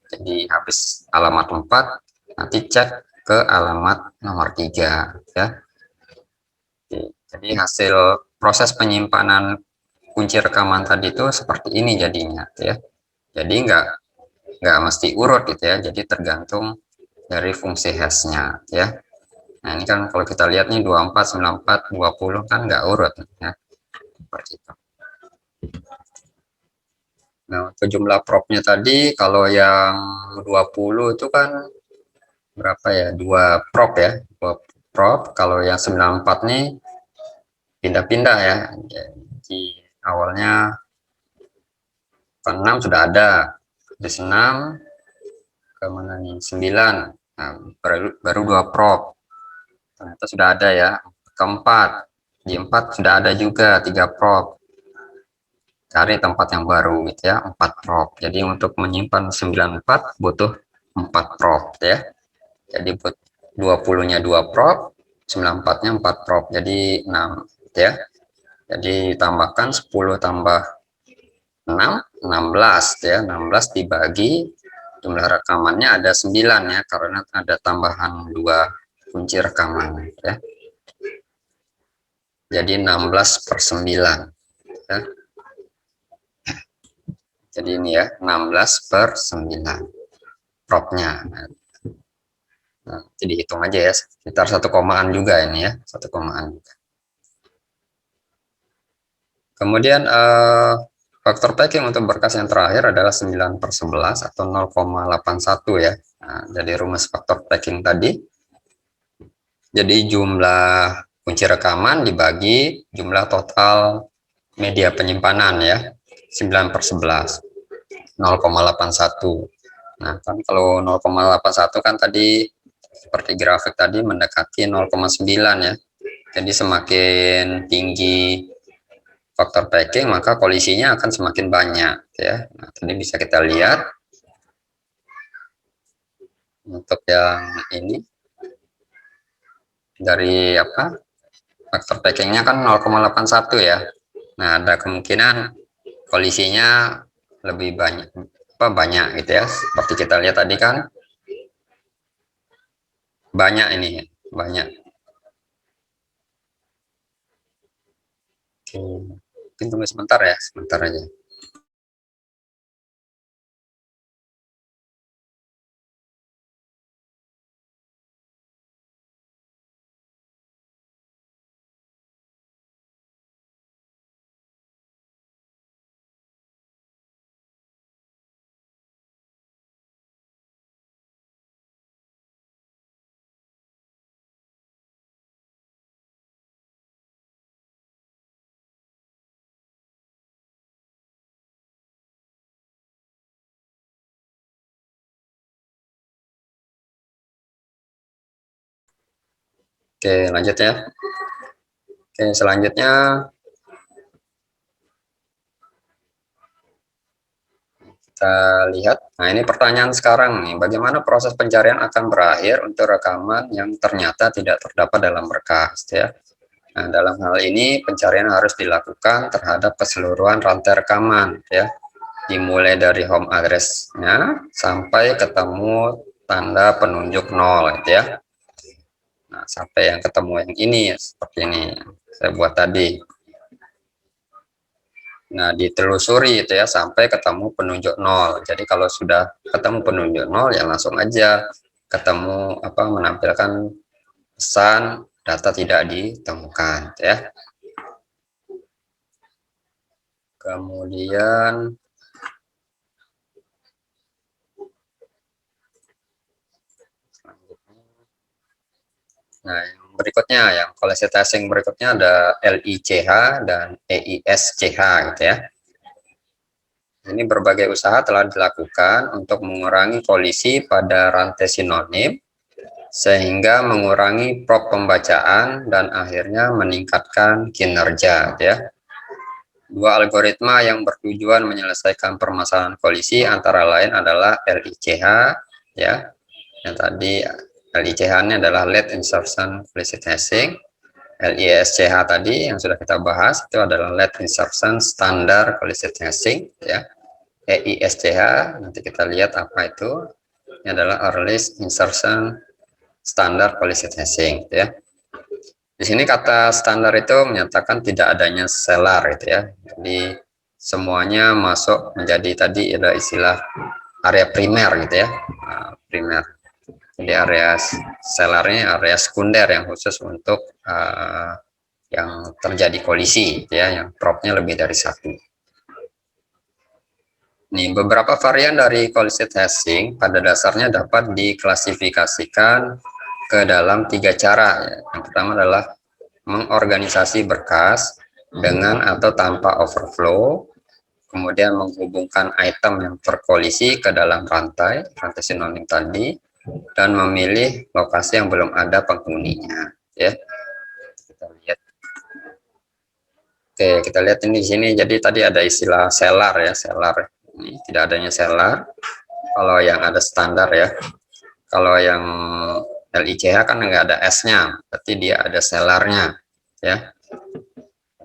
Jadi habis alamat 4 nanti cek ke alamat nomor 3 ya. Jadi hasil proses penyimpanan kunci rekaman tadi itu seperti ini jadinya ya. Jadi nggak mesti urut gitu ya. Jadi tergantung dari fungsi hashnya ya. Nah, ini kan kalau kita lihat nih 24, 94, 20 kan nggak urut ya. Seperti itu. Nah, untuk jumlah propnya tadi, kalau yang 20 itu kan berapa ya? 2 prop ya. 2 prop. Kalau yang 94 nih pindah-pindah ya. Jadi awalnya 6 sudah ada. Di 6 ke mana nih? 9. Nah, baru 2 prop. Ternyata sudah ada ya. Keempat. Di 4 sudah ada juga 3 prop. Cari tempat yang baru gitu ya, 4 prop. Jadi untuk menyimpan 94 butuh 4 prop ya. Jadi buat 20-nya 2 prop, 94-nya 4 prop. Jadi 6 ya. Jadi tambahkan 10 tambah 16 ya, 16 dibagi jumlah rekamannya ada 9 ya, karena ada tambahan 2 kunci rekaman ya. Jadi 16/9 ya. Jadi ini ya 16/9 propnya. Nah, jadi hitung aja ya, sekitar 1 komaan juga ini ya, 1 komaan. Kemudian faktor packing untuk berkas yang terakhir adalah 9/11 atau 0,81 ya. Nah, jadi rumus faktor packing tadi, jadi jumlah kunci rekaman dibagi jumlah total media penyimpanan ya, 9/11, 0,81. Nah, kan kalau 0,81 kan tadi seperti grafik tadi mendekati 0,9 ya. Jadi semakin tinggi faktor packing maka kolisinya akan semakin banyak ya. Nah, tadi bisa kita lihat untuk yang ini dari apa? Faktor packingnya kan 0,81 ya. Nah, ada kemungkinan kolisinya lebih banyak gitu ya. Seperti kita lihat tadi kan banyak ini, banyak. Oke, mungkin tunggu sebentar ya, sebentar aja. Oke, lanjut ya. Oke, selanjutnya kita lihat. Nah, ini pertanyaan sekarang nih, bagaimana proses pencarian akan berakhir untuk rekaman yang ternyata tidak terdapat dalam berkas ya. Nah, dalam hal ini pencarian harus dilakukan terhadap keseluruhan rantai rekaman ya, dimulai dari home address-nya sampai ketemu tanda penunjuk 0 gitu ya. Nah, sampai yang ketemu yang ini ya, seperti ini saya buat tadi. Nah, ditelusuri itu ya sampai ketemu penunjuk 0. Jadi kalau sudah ketemu penunjuk 0 ya langsung aja ketemu apa menampilkan pesan data tidak ditemukan ya. Kemudian nah, yang berikutnya yang koleksi testing berikutnya ada LICH dan EISCH gitu ya. Ini berbagai usaha telah dilakukan untuk mengurangi kolisi pada rantai sinonim sehingga mengurangi prop pembacaan dan akhirnya meningkatkan kinerja ya. Dua algoritma yang bertujuan menyelesaikan permasalahan kolisi antara lain adalah LICH ya. Yang tadi LICH-nya adalah Lead Insertion Implicit Hashing. LISCH tadi yang sudah kita bahas itu adalah Lead Insertion Standard Implicit Hashing ya. EISCH nanti kita lihat apa itu. Ini adalah Early Insertion Standard Implicit Hashing ya. Di sini kata standar itu menyatakan tidak adanya selar gitu ya. Jadi semuanya masuk menjadi tadi ada istilah area primer gitu ya. Nah, primer. Jadi area selarnya area sekunder yang khusus untuk yang terjadi kolisi gitu ya, yang propnya lebih dari satu. Nih, beberapa varian dari collision hashing pada dasarnya dapat diklasifikasikan ke dalam 3 cara. Yang pertama adalah mengorganisasi berkas dengan atau tanpa overflow, kemudian menghubungkan item yang terkolisi ke dalam rantai sinonim tadi, dan memilih lokasi yang belum ada penghuninya. Ya, kita lihat. Oke, kita lihat ini di sini. Jadi tadi ada istilah selar ya, selar. Ini tidak adanya selar. Kalau yang ada standar ya. Kalau yang LICH kan nggak ada S-nya, berarti dia ada selarnya ya.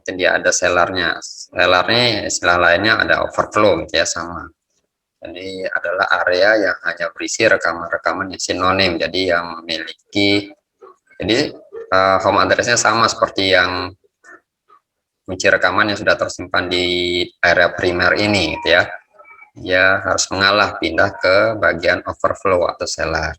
nanti dia ada sellernya. Sellernya istilah lainnya ada overflow gitu ya, sama. Jadi adalah area yang hanya berisi rekaman-rekaman yang sinonim, jadi yang memiliki, jadi home address-nya sama seperti yang kunci rekaman yang sudah tersimpan di area primer ini gitu ya. Dia harus mengalah pindah ke bagian overflow atau seller.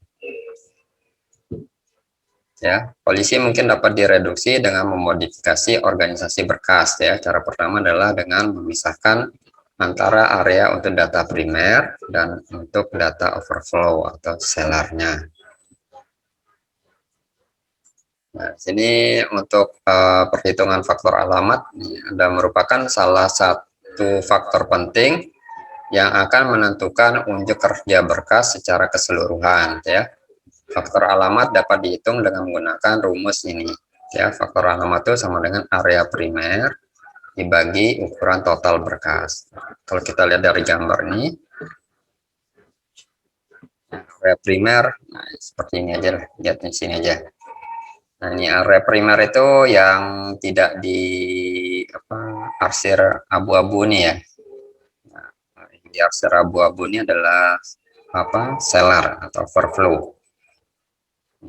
Ya, polisi mungkin dapat direduksi dengan memodifikasi organisasi berkas ya. Cara pertama adalah dengan memisahkan antara area untuk data primer dan untuk data overflow atau sellernya. Nah, sini untuk perhitungan faktor alamat ini ada merupakan salah satu faktor penting yang akan menentukan unjuk kerja berkas secara keseluruhan ya. Faktor alamat dapat dihitung dengan menggunakan rumus ini ya. Faktor alamat itu sama dengan area primer dibagi ukuran total berkas. Kalau kita lihat dari gambar ini, area primer, nah seperti ini aja, lihat di sini aja. Nah, ini area primer itu yang tidak di arsir abu-abu nih ya. Nah, di arsir abu-abu ini adalah seller atau overflow.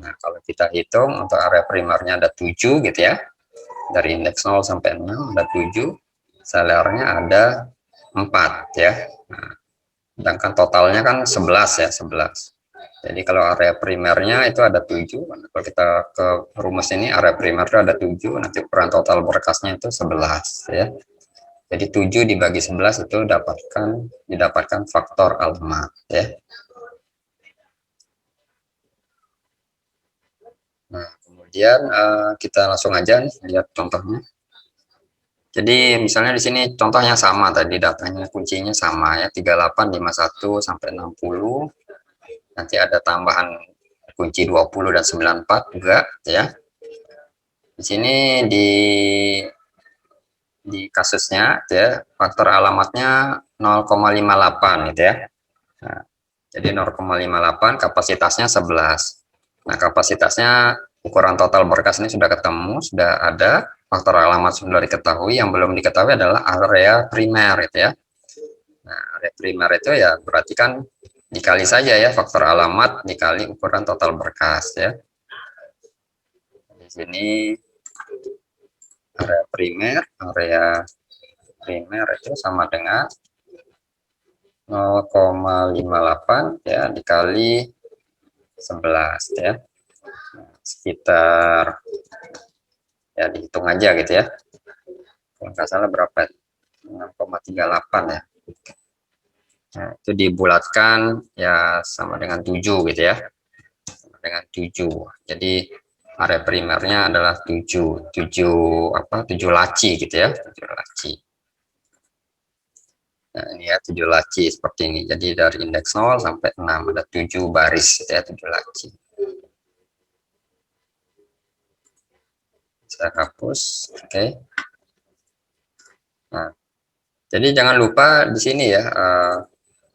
Nah, kalau kita hitung untuk area primernya ada 7 gitu ya. Dari indeks 0 sampai 6 ada 7, sellernya ada 4 ya. Nah, sedangkan totalnya kan 11 ya, 11. Jadi kalau area primernya itu ada 7, kalau kita ke rumus ini area primer itu ada 7, nanti ukuran total berkasnya itu 11 ya. Jadi 7 dibagi 11 itu didapatkan faktor alamat ya. Nah, kemudian kita langsung aja nih lihat contohnya. Jadi misalnya di sini contohnya sama tadi, datanya kuncinya sama ya, 3851 sampai 60. Nanti ada tambahan kunci 20 dan 94 juga ya. Di sini di kasusnya ya, faktor alamatnya 0,58 gitu ya. Nah, jadi 0,58, kapasitasnya 11. Nah, kapasitasnya ukuran total berkas ini sudah ketemu, sudah ada, faktor alamat sudah diketahui, yang belum diketahui adalah area primer itu ya. Nah, area primer itu ya berarti kan dikali saja ya, faktor alamat dikali ukuran total berkas ya. Di sini area primer itu sama dengan 0,58 ya dikali 11 ya. Nah, sekitar ya dihitung aja gitu ya. Kalau nggak salah berapa? 6,38 ya. Nah, itu dibulatkan ya sama dengan 7 gitu ya. Sama dengan 7. Jadi area primernya adalah 7 laci gitu ya, 7 laci. Nah, ini ya 7 laci seperti ini. Jadi dari indeks 0 sampai 6 ada 7 baris gitu ya, 7 laci. Saya hapus, oke. Nah, jadi jangan lupa di sini ya,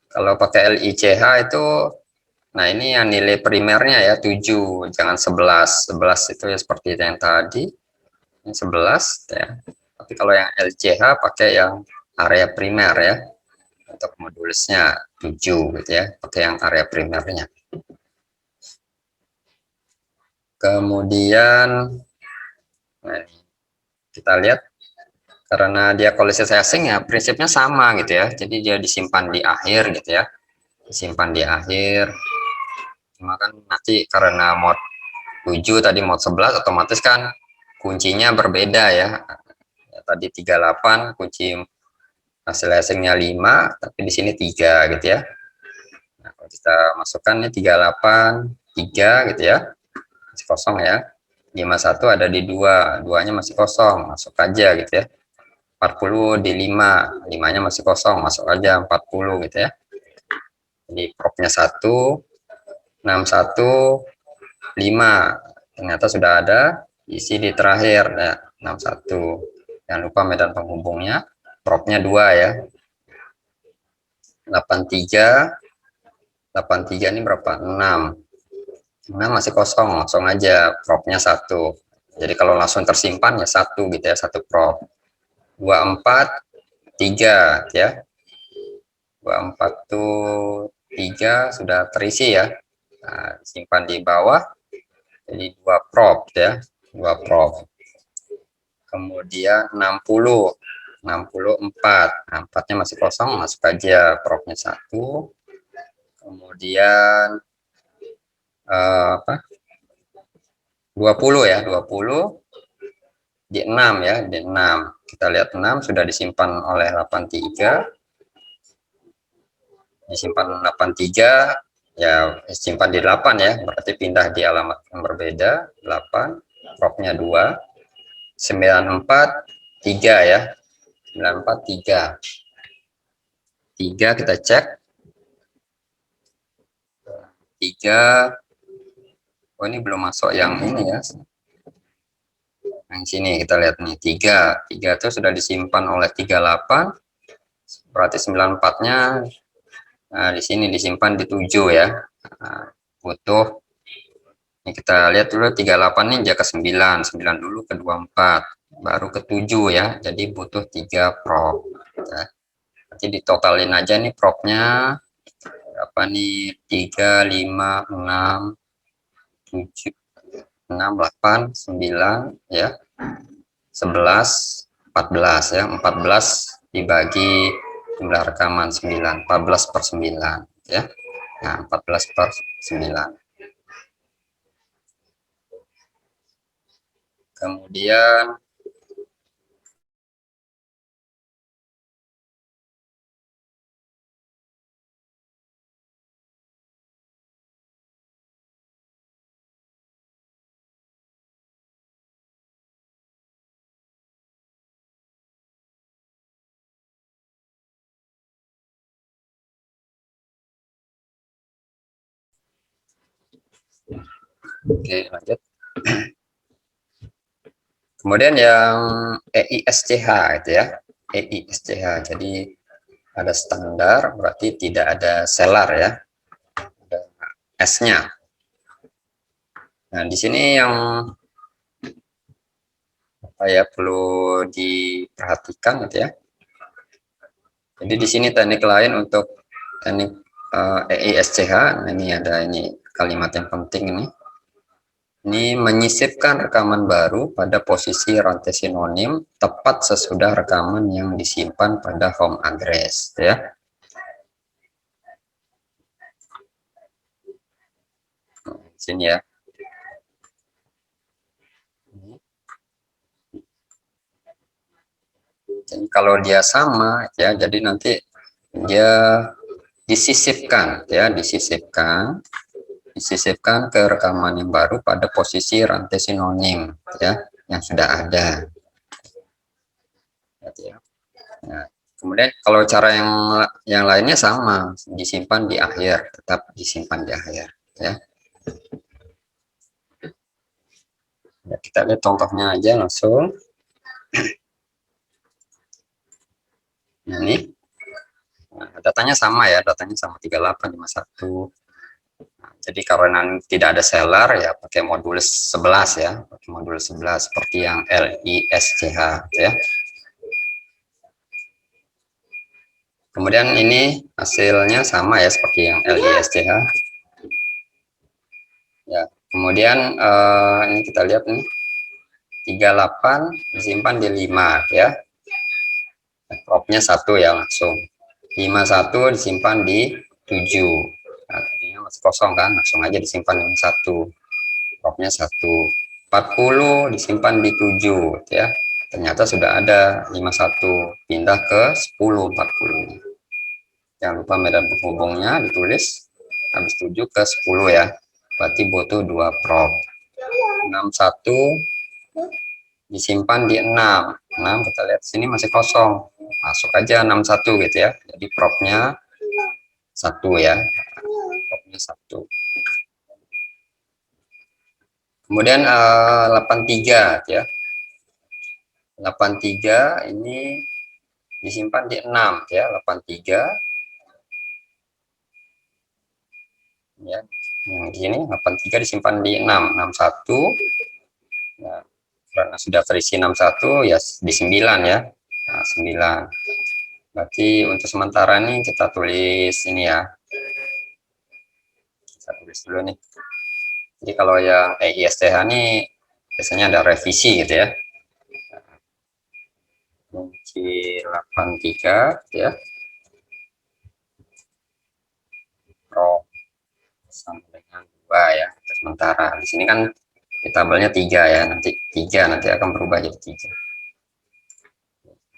kalau pakai LICH itu, nah ini yang nilai primernya ya 7, jangan 11. 11 itu ya seperti yang tadi, ini 11 ya. Tapi kalau yang LCH pakai yang area primer ya. Untuk modulusnya 7 gitu ya, pakai yang area primernya. Kemudian nah, kita lihat karena dia kolisi asing ya prinsipnya sama gitu ya. Jadi dia disimpan di akhir gitu ya. Disimpan di akhir. Cuma kan nanti karena mod 7 tadi mod 11 otomatis kan kuncinya berbeda ya. Tadi 38 kunci hasil asingnya 5, tapi di sini 3 gitu ya. Nah, kalau kita masukkan ini 38 3 gitu ya. Masih kosong ya. 51 ada di 2, 2-nya masih kosong, masuk aja gitu ya. 40 di 5, 5-nya masih kosong, masuk aja 40 gitu ya. Jadi propnya 1, 61, 5. Ternyata sudah ada isi di terakhir ya, 61. Jangan lupa medan penghubungnya, propnya 2 ya. 83, 83 ini berapa? 6. Nah, masih kosong, langsung aja propnya 1. Jadi kalau langsung tersimpan ya 1 gitu ya, 1 prop. 24 3 ya. 24 tuh 3 sudah terisi ya. Nah, simpan di bawah. Jadi 2 prop ya. 2 prop. Kemudian 64. Nah, 4-nya masih kosong, masuk aja propnya 1. Kemudian apa? 20 ya, 20 di 6 ya, di 6. Kita lihat 6 sudah disimpan oleh 83. Disimpan 83 ya, simpan di 8 ya, berarti pindah di alamat yang berbeda. 8 propnya 2. 94 3 ya. 94 3 kita cek 3. Oh, ini belum masuk yang ini ya, yang sini kita lihat nih 3 itu sudah disimpan oleh 38, berarti 94-nya nah, di sini disimpan di 7 ya. Nah, butuh ini kita lihat dulu 38 nih jaga 9 dulu ke 24 baru ke 7 ya, jadi butuh 3 prop ya. Nanti ditotalin aja nih propnya apa nih, 3 5 6 7 6 8 9 ya, 11 14 ya. 14 dibagi jumlah rekaman 9, 14/9 ya. Nah, 14/9. Kemudian oke, lanjut. Kemudian yang EISCH itu ya, EISCH. Jadi ada standar, berarti tidak ada selar ya, ada S-nya. Nah, di sini yang apa ya perlu diperhatikan gitu ya. Jadi di sini teknik lain untuk teknik EISCH. Nah, ini ada ini kalimat yang penting ini. Ini menyisipkan rekaman baru pada posisi rantai sinonim tepat sesudah rekaman yang disimpan pada home address ya. Sini ya. Jadi kalau dia sama ya, jadi nanti dia disisipkan ya, disisipkan ke rekaman yang baru pada posisi rantai sinonim ya yang sudah ada ya. Nah, kemudian kalau cara yang lainnya sama, disimpan di akhir, tetap disimpan di akhir ya. Ya, kita lihat contohnya aja langsung. Nah, ini nah, datanya sama ya, datanya sama 3851. Nah, jadi karena tidak ada seller ya pakai modul 11 ya, pakai modul 11 seperti yang LISCH ya. Kemudian ini hasilnya sama ya seperti yang LISCH. Ya, kemudian ini kita lihat nih 38 disimpan di 5 ya. Propnya 1 ya langsung. 51 disimpan di 7. Nah, tadinya masih kosong kan, langsung aja disimpan yang 1. Propnya 1. 40 disimpan di 7 ya. Ternyata sudah ada 51, pindah ke 10 40. Jangan lupa medan penghubungnya ditulis habis 7 ke 10 ya. Berarti butuh 2 prop. 61 disimpan di 6. 6 kita lihat sini masih kosong. Masuk aja 61 gitu ya. Jadi propnya 1 ya. Propnya 1. Kemudian 83 ya. 83 ini disimpan di 6 ya, 83 ya. Yang di sini 83 disimpan di 6, 61. Nah, karena sudah terisi 61 ya di 9 ya. 9. Berarti untuk sementara nih kita tulis ini ya. Kita tulis dulu nih. Jadi kalau yang EISTH nih biasanya ada revisi gitu ya. Kunci 83 ya. Pro sama dengan 2 ya. Sementara di sini kan di tabelnya 3 ya. Nanti akan berubah jadi 3.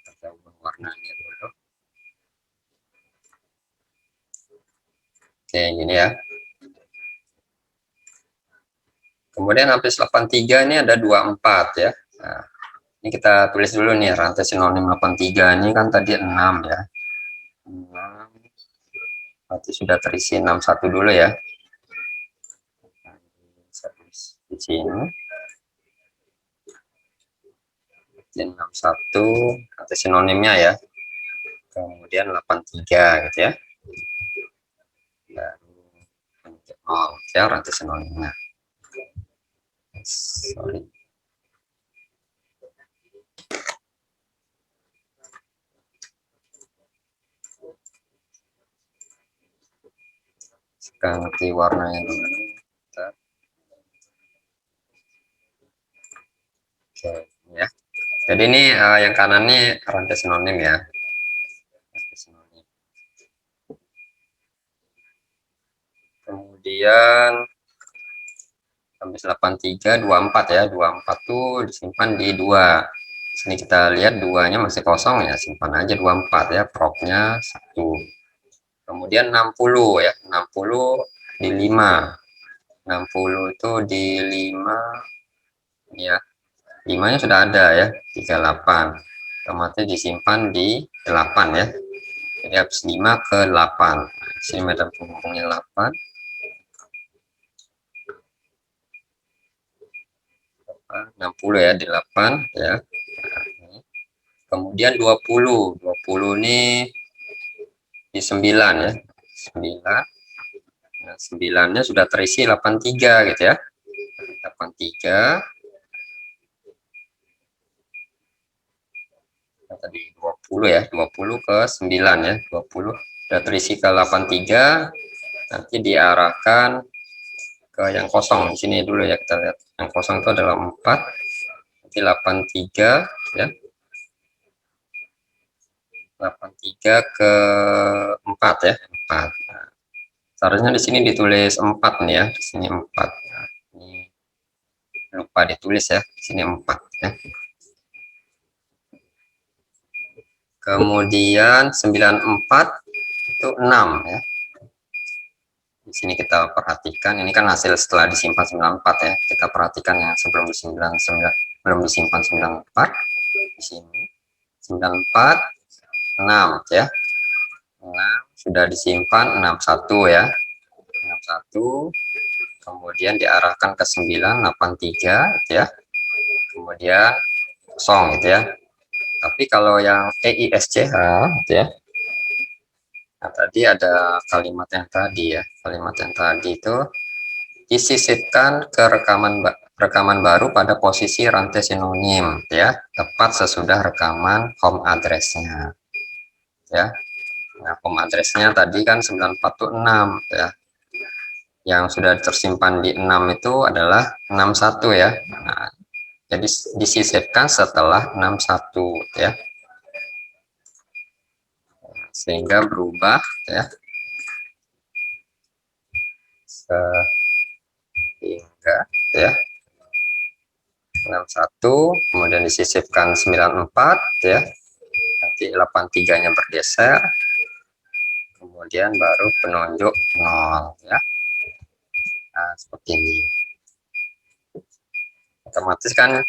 Kita ubah warnanya dulu. Oke, gini ya. Kemudian habis 83 ini ada 24 ya. Nah, ini kita tulis dulu nih rantai sinonim 83 ini kan tadi 6 ya. 6 berarti sudah terisi 61 dulu ya. Di sini 61 rantai sinonimnya ya. Kemudian 83 gitu ya. Baru ya rantai sinonimnya. Sorry. Ganti warnanya dulu. Oke ya. Jadi ini yang kanan nih rantai sinonim ya. Rantai sinonim. Kemudian habis 83 24 ya. 24 tuh disimpan di 2. Di sini kita lihat 2-nya masih kosong ya, simpan aja 24 ya, propnya 1. Kemudian 60 ya. 60 di 5. 60 itu di 5 ya. 5-nya sudah ada ya, 38. Otomatis disimpan di 8 ya. Jadi habis 5 ke 8. Di sini meter penghubungnya 8. 60 ya, di 8 ya. Kemudian 20 ini di 9 ya. 9. Nah, 9-nya sudah terisi 83 gitu ya. 83. Nah, tadi 20 ya, 20 ke 9 ya. 20 sudah terisi ke 83. Nanti diarahkan ke yang kosong di sini dulu ya, kita lihat. Yang kosong itu adalah 4. Nanti 83 ya. 83 ke 4 ya, 4. Nah, seharusnya di sini ditulis 4 nih ya, di sini 4. Nah, ini lupa ditulis ya, di sini 4 ya. Kemudian 94 itu 6 ya. Di sini kita perhatikan, ini kan hasil setelah disimpan 94 ya. Kita perhatikan yang sebelum disimpan 94 di sini 94 6 ya. 6 sudah disimpan 61 ya. 61 kemudian diarahkan ke 983 gitu ya. Kemudian kosong gitu ya. Tapi kalau yang EISCH gitu ya. Nah, tadi ada kalimat yang tadi ya. Kalimat yang tadi itu disisipkan ke rekaman baru pada posisi rantai sinonim ya, tepat sesudah rekaman home address-nya ya. Nah, home address-nya tadi kan 946 ya. Yang sudah tersimpan di 6 itu adalah 61 ya. Nah, jadi disisipkan setelah 61 ya. Sehingga berubah ya. Sehingga ya 61 kemudian disisipkan 94 ya. Nanti 83-nya bergeser. Kemudian baru penunjuk 0 ya. Nah, seperti ini. Otomatis kan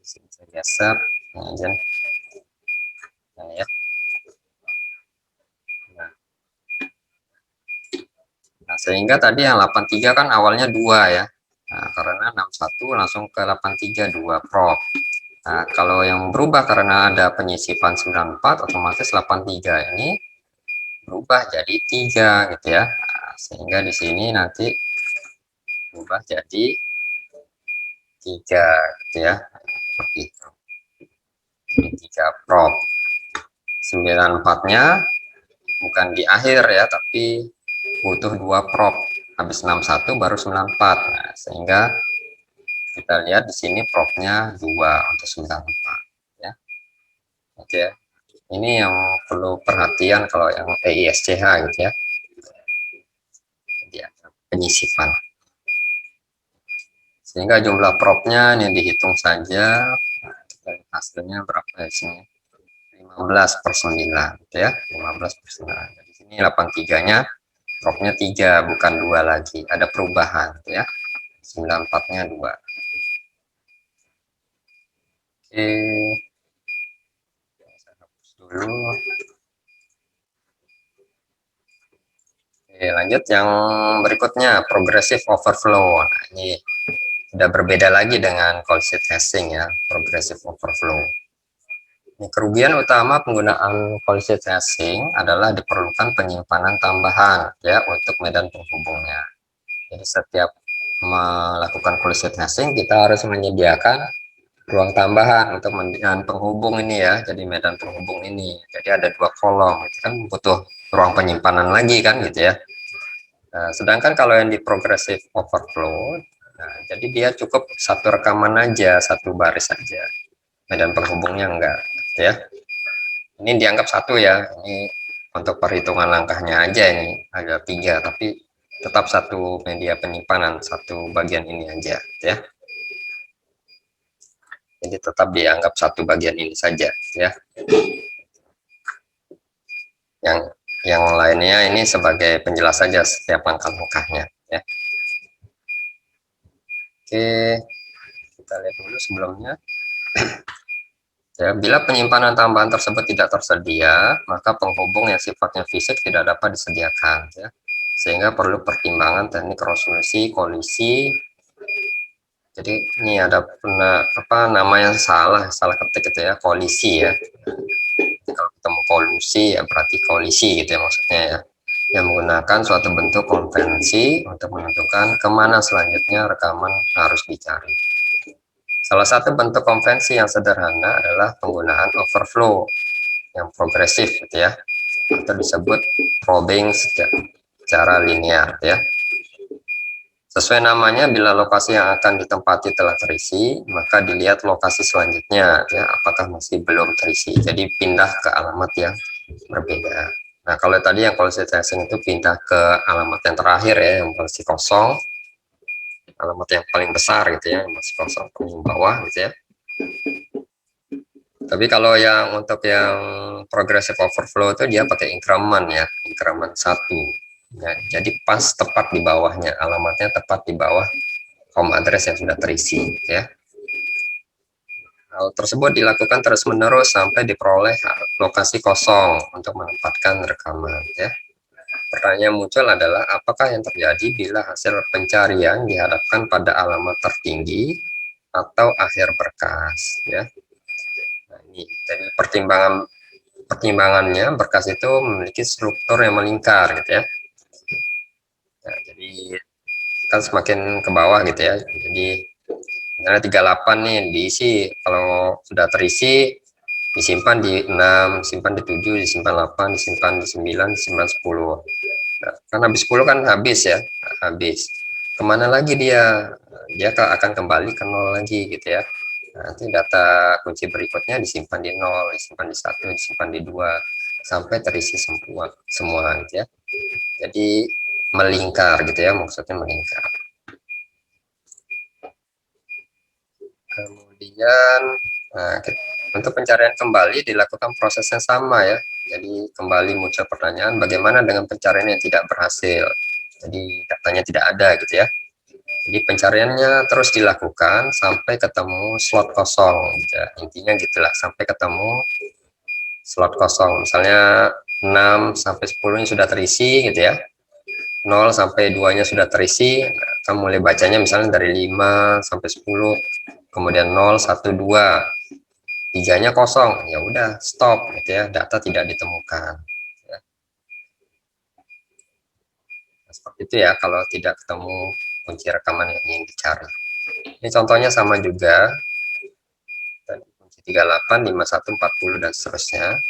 saya geser nah, ya. Nah, sehingga tadi yang 83 kan awalnya 2 ya. Nah, karena 61 langsung ke 83 2 prop. Nah, kalau yang berubah karena ada penyisipan 94 otomatis 83 ini berubah jadi 3 gitu ya. Nah, sehingga di sini nanti berubah jadi 3 gitu ya. Seperti itu. Jadi 3 prop. 94-nya bukan di akhir ya, tapi butuh 2 prop. Habis 61 baru 94. Nah, sehingga kita lihat di sini propnya 2 untuk 94 ya. Oke. Ini yang perlu perhatian kalau yang EISCH gitu ya. Jadi penyisipan. Sehingga jumlah propnya ini dihitung saja. Hasilnya berapa ya sini? 15/9 gitu ya. 15/9. Di sini 83-nya propnya 3 bukan 2 lagi. Ada perubahan gitu ya. 94-nya 2. Oke. Saya hapus dulu. Oke, lanjut yang berikutnya, progressive overflow. Nah, ini sudah berbeda lagi dengan collision testing ya, progressive overflow. Ini kerugian utama penggunaan collision testing adalah diperlukan penyimpanan tambahan ya untuk medan penghubungnya. Jadi setiap melakukan collision testing kita harus menyediakan ruang tambahan untuk medan penghubung ini ya. Jadi medan penghubung ini. Jadi ada 2 kolom, itu kan butuh ruang penyimpanan lagi kan gitu ya. Nah, sedangkan kalau yang di progressive overflow, nah, jadi dia cukup satu rekaman aja, satu baris saja. Medan penghubungnya enggak, ya. Ini dianggap satu ya. Ini untuk perhitungan langkahnya aja ini ada 3, tapi tetap satu media penyimpanan, satu bagian ini aja, ya. Jadi tetap dianggap satu bagian ini saja, ya. Yang lainnya ini sebagai penjelas saja setiap langkah-langkahnya, ya. Oke, kita lihat dulu sebelumnya. Ya, bila penyimpanan tambahan tersebut tidak tersedia, maka penghubung yang sifatnya fisik tidak dapat disediakan, ya. Sehingga perlu pertimbangan teknik resolusi kolisi. Jadi ini ada nama yang salah ketik gitu ya, kolisi ya. Kalau ketemu kolusi ya berarti kolisi gitu ya maksudnya ya. Yang menggunakan suatu bentuk konvensi untuk menentukan kemana selanjutnya rekaman harus dicari. Salah satu bentuk konvensi yang sederhana adalah penggunaan overflow yang progresif gitu ya, atau disebut probing secara linear ya. Sesuai namanya, bila lokasi yang akan ditempati telah terisi, maka dilihat lokasi selanjutnya ya, apakah masih belum terisi. Jadi pindah ke alamat yang berbeda. Nah, kalau tadi yang policy tracing itu pindah ke alamat yang terakhir ya, yang masih kosong, alamat yang paling besar gitu ya, yang masih kosong paling bawah gitu ya. Tapi kalau yang untuk yang progressive overflow itu dia pakai increment ya, increment 1. Ya, jadi pas tepat di bawahnya, alamatnya tepat di bawah home address yang sudah terisi ya. Hal tersebut dilakukan terus-menerus sampai diperoleh lokasi kosong untuk menempatkan rekaman ya. Pertanyaan muncul adalah apakah yang terjadi bila hasil pencarian dihadapkan pada alamat tertinggi atau akhir berkas ya. Nah, ini jadi pertimbangannya berkas itu memiliki struktur yang melingkar gitu ya. Nah, jadi kan semakin ke bawah gitu ya. Jadi misalnya 38 nih diisi, kalau sudah terisi disimpan di 6, disimpan di 7, disimpan 8, disimpan di 9, disimpan 10. Nah, kan habis 10 kan habis ya, habis. Kemana lagi dia? Dia akan kembali ke 0 lagi gitu ya. Nanti data kunci berikutnya disimpan di 0, disimpan di 1, disimpan di 2 sampai terisi semua gitu ya. Jadi melingkar gitu ya, maksudnya melingkar. Kemudian untuk pencarian kembali dilakukan prosesnya sama ya. Jadi kembali muncul pertanyaan bagaimana dengan pencarian yang tidak berhasil. Jadi datanya tidak ada gitu ya. Jadi pencariannya terus dilakukan sampai ketemu slot kosong gitu ya. Intinya gitulah, sampai ketemu slot kosong. Misalnya 6 sampai 10-nya sudah terisi gitu ya. 0 sampai 2-nya sudah terisi. Nah, kamu mulai bacanya misalnya dari 5 sampai 10, kemudian 0, 1, 2, 3-nya kosong. Ya udah, stop gitu ya. Data tidak ditemukan. Ya. Nah, seperti itu ya kalau tidak ketemu kunci rekaman yang ingin dicari. Ini contohnya sama juga. Tadi kunci 38, 51, 40 dan seterusnya.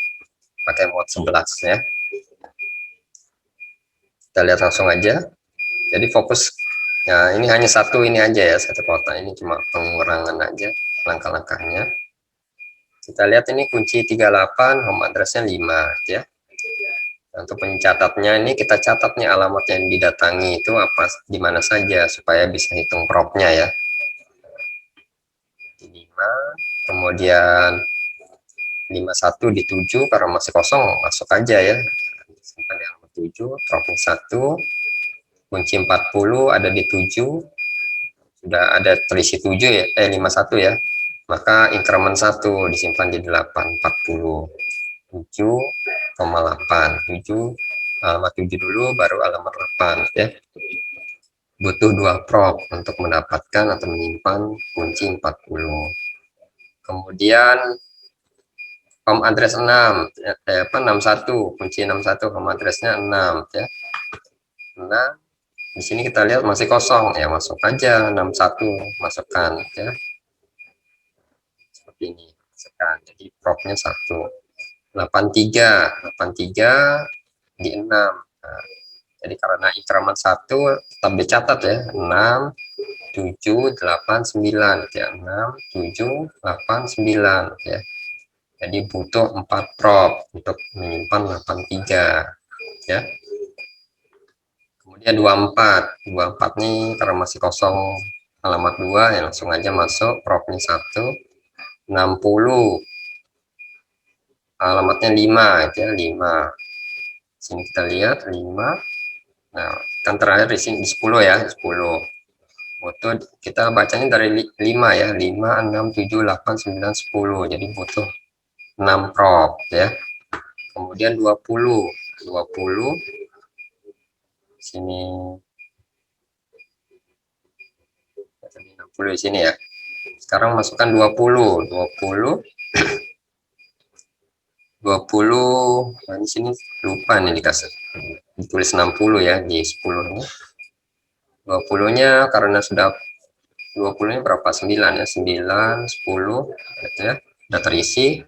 Pakai mode 11 ya. Kita lihat langsung aja. Jadi fokus ya, ini hanya satu ini aja ya, satu kotak ini cuma pengurangan aja langkah-langkahnya. Kita lihat ini kunci 38, home addressnya 5 ya. Untuk pencatatnya ini kita catat nih alamat yang didatangi itu apa, di mana saja supaya bisa hitung propnya ya. 5, kemudian 51 di 7 karena masih kosong masuk aja ya. Simpan di alamat 7, propnya 1. Kunci 40 ada di 7. Sudah ada terisi 7 ya, 51 ya. Maka increment 1 disimpan di 8, 40. 7,8 7 alamat 7 dulu baru alamat 8 ya. Butuh 2 prop untuk mendapatkan atau menyimpan kunci 40. Kemudian home address 6 61 kunci 61 home addressnya 6 ya. Nah, di sini kita lihat masih kosong ya, masuk aja 61, masukkan ya. Seperti ini, masukkan. Jadi propnya 1. 83 di 6. Nah, jadi karena increment 1 tetap dicatat ya, 6 7 8 9 ya, 6 7 8 9 ya. Jadi butuh 4 prop untuk menyimpan 83 ya. Kemudian 24 nih karena masih kosong alamat 2 ya, langsung aja masuk propnya 1. 60 alamatnya 5 ya, 5. Sini kita lihat 5. Nah, kan terakhir di sini 10 ya, 10. Butuh kita bacanya dari 5 ya, 5 6 7 8 9 10. Jadi butuh 6 prop ya. Kemudian 20 sini 60 di sini ya. Sekarang masukkan 20 nah, di sini lupa nih dikasih ditulis 60 ya di 10 nya. 20 nya karena sudah 20 nya berapa, 9 ya, 9 10 gitu ya, udah terisi,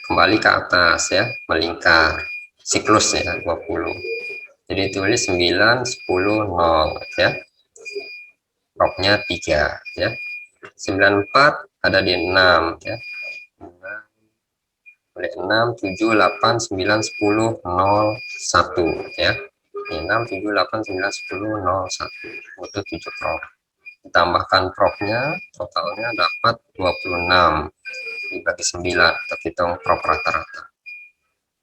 kembali ke atas ya, melingkar siklus ya 20. Jadi tulis 9 10 0 ya, propnya 3 ya. 94 ada di 6 ya, 6 7 8 9 10 0 1 ya. 6 7 8 9 10 0 1, butuh 7 prop. Ditambahkan propnya, totalnya dapat 26 dibagi 9 untuk hitung prop rata-rata.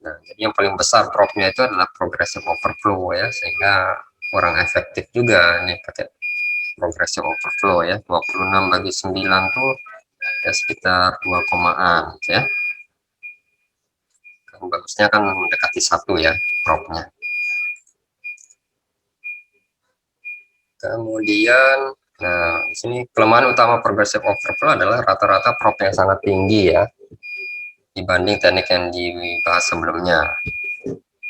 Nah, jadi yang paling besar propnya itu adalah progressive overflow ya, sehingga kurang efektif juga ini pakai progressive overflow ya. 26 bagi 9 tuh ya sekitar 2 komaan ya. Kan bagusnya kan mendekati 1 ya propnya. Kemudian nah, di sini kelemahan utama progressive overflow adalah rata-rata prop yang sangat tinggi ya dibanding teknik yang dibahas sebelumnya.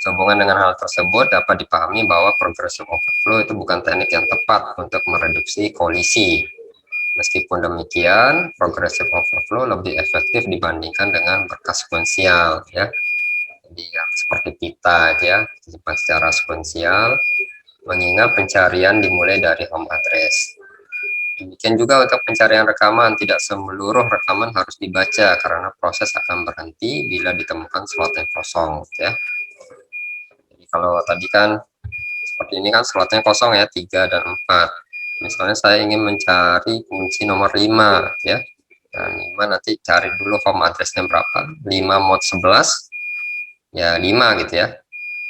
Sehubungan dengan hal tersebut dapat dipahami bahwa progressive overflow itu bukan teknik yang tepat untuk mereduksi kolisi. Meskipun demikian, progressive overflow lebih efektif dibandingkan dengan berkas sekuensial ya. Jadi ya, seperti pita ya, disimpan secara sekuensial, mengingat pencarian dimulai dari home address. Demikian juga untuk pencarian rekaman, tidak seluruh rekaman harus dibaca karena proses akan berhenti bila ditemukan slot yang kosong ya. Jadi kalau tadi kan seperti ini kan slotnya kosong ya, 3 dan 4. Misalnya saya ingin mencari kunci nomor 5 ya. Nah, 5 nanti cari dulu home addressnya berapa, 5 mod 11 ya, 5 gitu ya.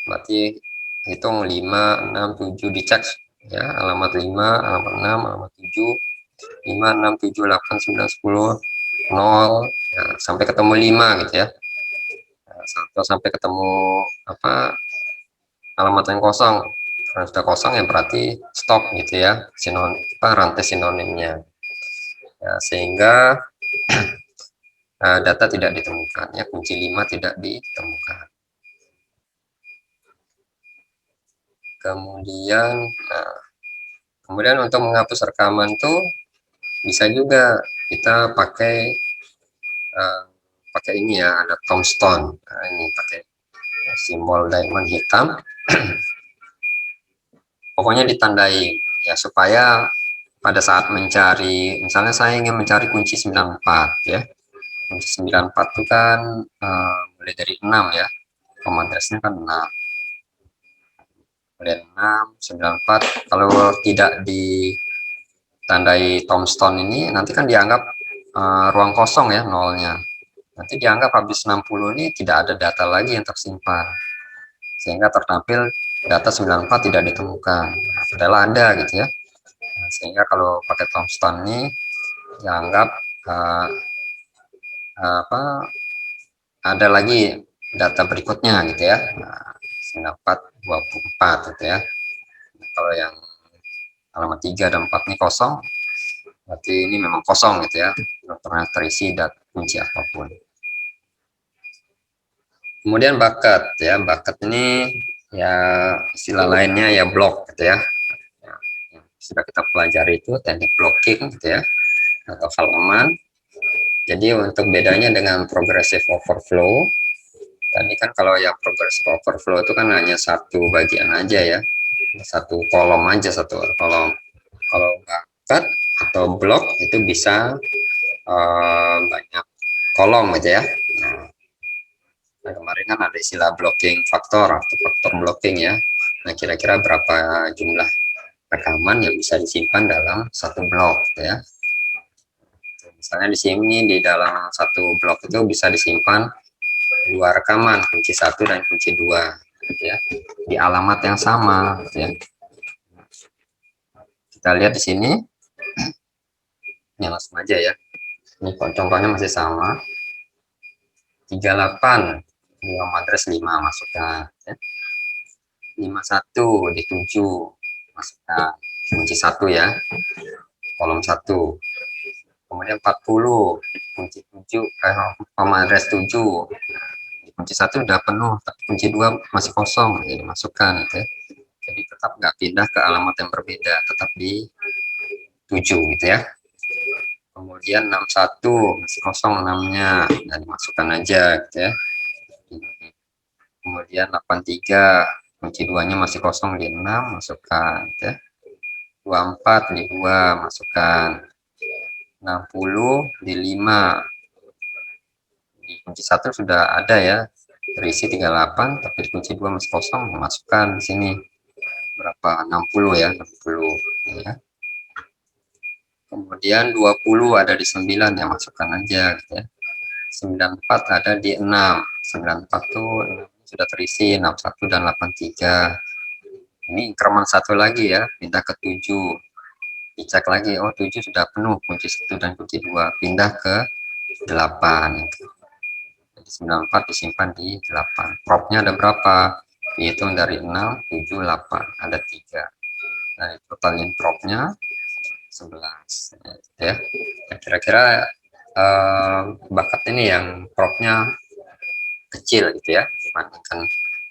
Berarti hitung 5 6 7, dicek ya, alamat 5 alamat 6 alamat 7, 5 6 7 8 9 10 0 ya, sampai ketemu 5 gitu ya. Nah, sampai ketemu apa, alamat yang kosong. Karena sudah kosong ya berarti stop gitu ya, rantai sinonimnya ya, sehingga data tidak ditemukan ya, kunci 5 tidak ditemukan. Kemudian untuk menghapus rekaman tuh bisa juga kita pakai pakai ini ya, ada tombstone. Nah, ini pakai simbol diamond hitam. Pokoknya ditandai ya, supaya pada saat mencari, misalnya saya ingin mencari kunci 94 ya. Kunci 94 itu kan mulai dari 6 ya. Command address-nya kan 6. Mulai 6, 94. Kalau tidak ditandai tombstone ini, nanti kan dianggap ruang kosong ya, nolnya. Nanti dianggap habis 60 ini tidak ada data lagi yang tersimpan. Sehingga tertampil data 94 tidak ditemukan. Padahal ada gitu ya. Nah, sehingga kalau pakai tombstone ini dianggap apa, ada lagi data berikutnya gitu ya. Nah, 9424 gitu ya. Nah, kalau yang alamat 3 dan 4 ini kosong, berarti ini memang kosong gitu ya, belum pernah terisi data kunci apapun. Kemudian bucket ya, bucket ini ya istilah lainnya ya blok gitu ya. Yang sudah kita pelajari itu teknik blocking gitu ya, atau halaman. Jadi untuk bedanya dengan progressive overflow, tadi kan kalau yang progressive overflow itu kan hanya satu bagian aja ya, satu kolom aja, satu kolom. Kalau bucket atau blok itu bisa banyak kolom gitu ya. Nah, kemarin kan ada istilah blocking faktor atau faktor blocking ya. Nah, kira-kira berapa jumlah rekaman yang bisa disimpan dalam satu blok gitu ya. Misalnya di sini di dalam satu blok itu bisa disimpan 2 rekaman, kunci 1 dan kunci 2 gitu ya. Di alamat yang sama gitu ya. Kita lihat di sini. Ini langsung aja ya. Ini contohnya masih sama. 38 di address 5 masukkan ya. 51 di 7 masukkan kunci 1 ya, kolom 1. Kemudian 40 kunci 7 address 7, kunci 1 udah penuh tapi kunci 2 masih kosong, jadi masukkan gitu ya. Jadi tetap nggak pindah ke alamat yang berbeda, tetap di 7 gitu ya. Kemudian 61 masih kosong 6-nya, dan dimasukkan aja gitu ya. Kemudian 83 kunci 2-nya masih kosong di 6, masukkan gitu ya. 24 di 2 masukkan, 60 di 5, di kunci 1 sudah ada ya terisi 38, tapi di kunci 2 masih kosong, masukkan di sini berapa, 60 ya, 60 ya. Kemudian 20 ada di 9 ya, masukkan aja gitu ya. 94 ada di 6, 94 tuh sudah terisi 61 dan 83. Ini increment satu lagi ya, pindah ke 7, dicek lagi, oh 7 sudah penuh kunci 1 dan kunci 2, pindah ke 8. Jadi 94 disimpan di 8. Propnya ada berapa? Dihitung dari 6, 7, 8, ada 3. Nah, totalin propnya 11 ya. Kira-kira bakat ini yang propnya kecil gitu ya dibandingkan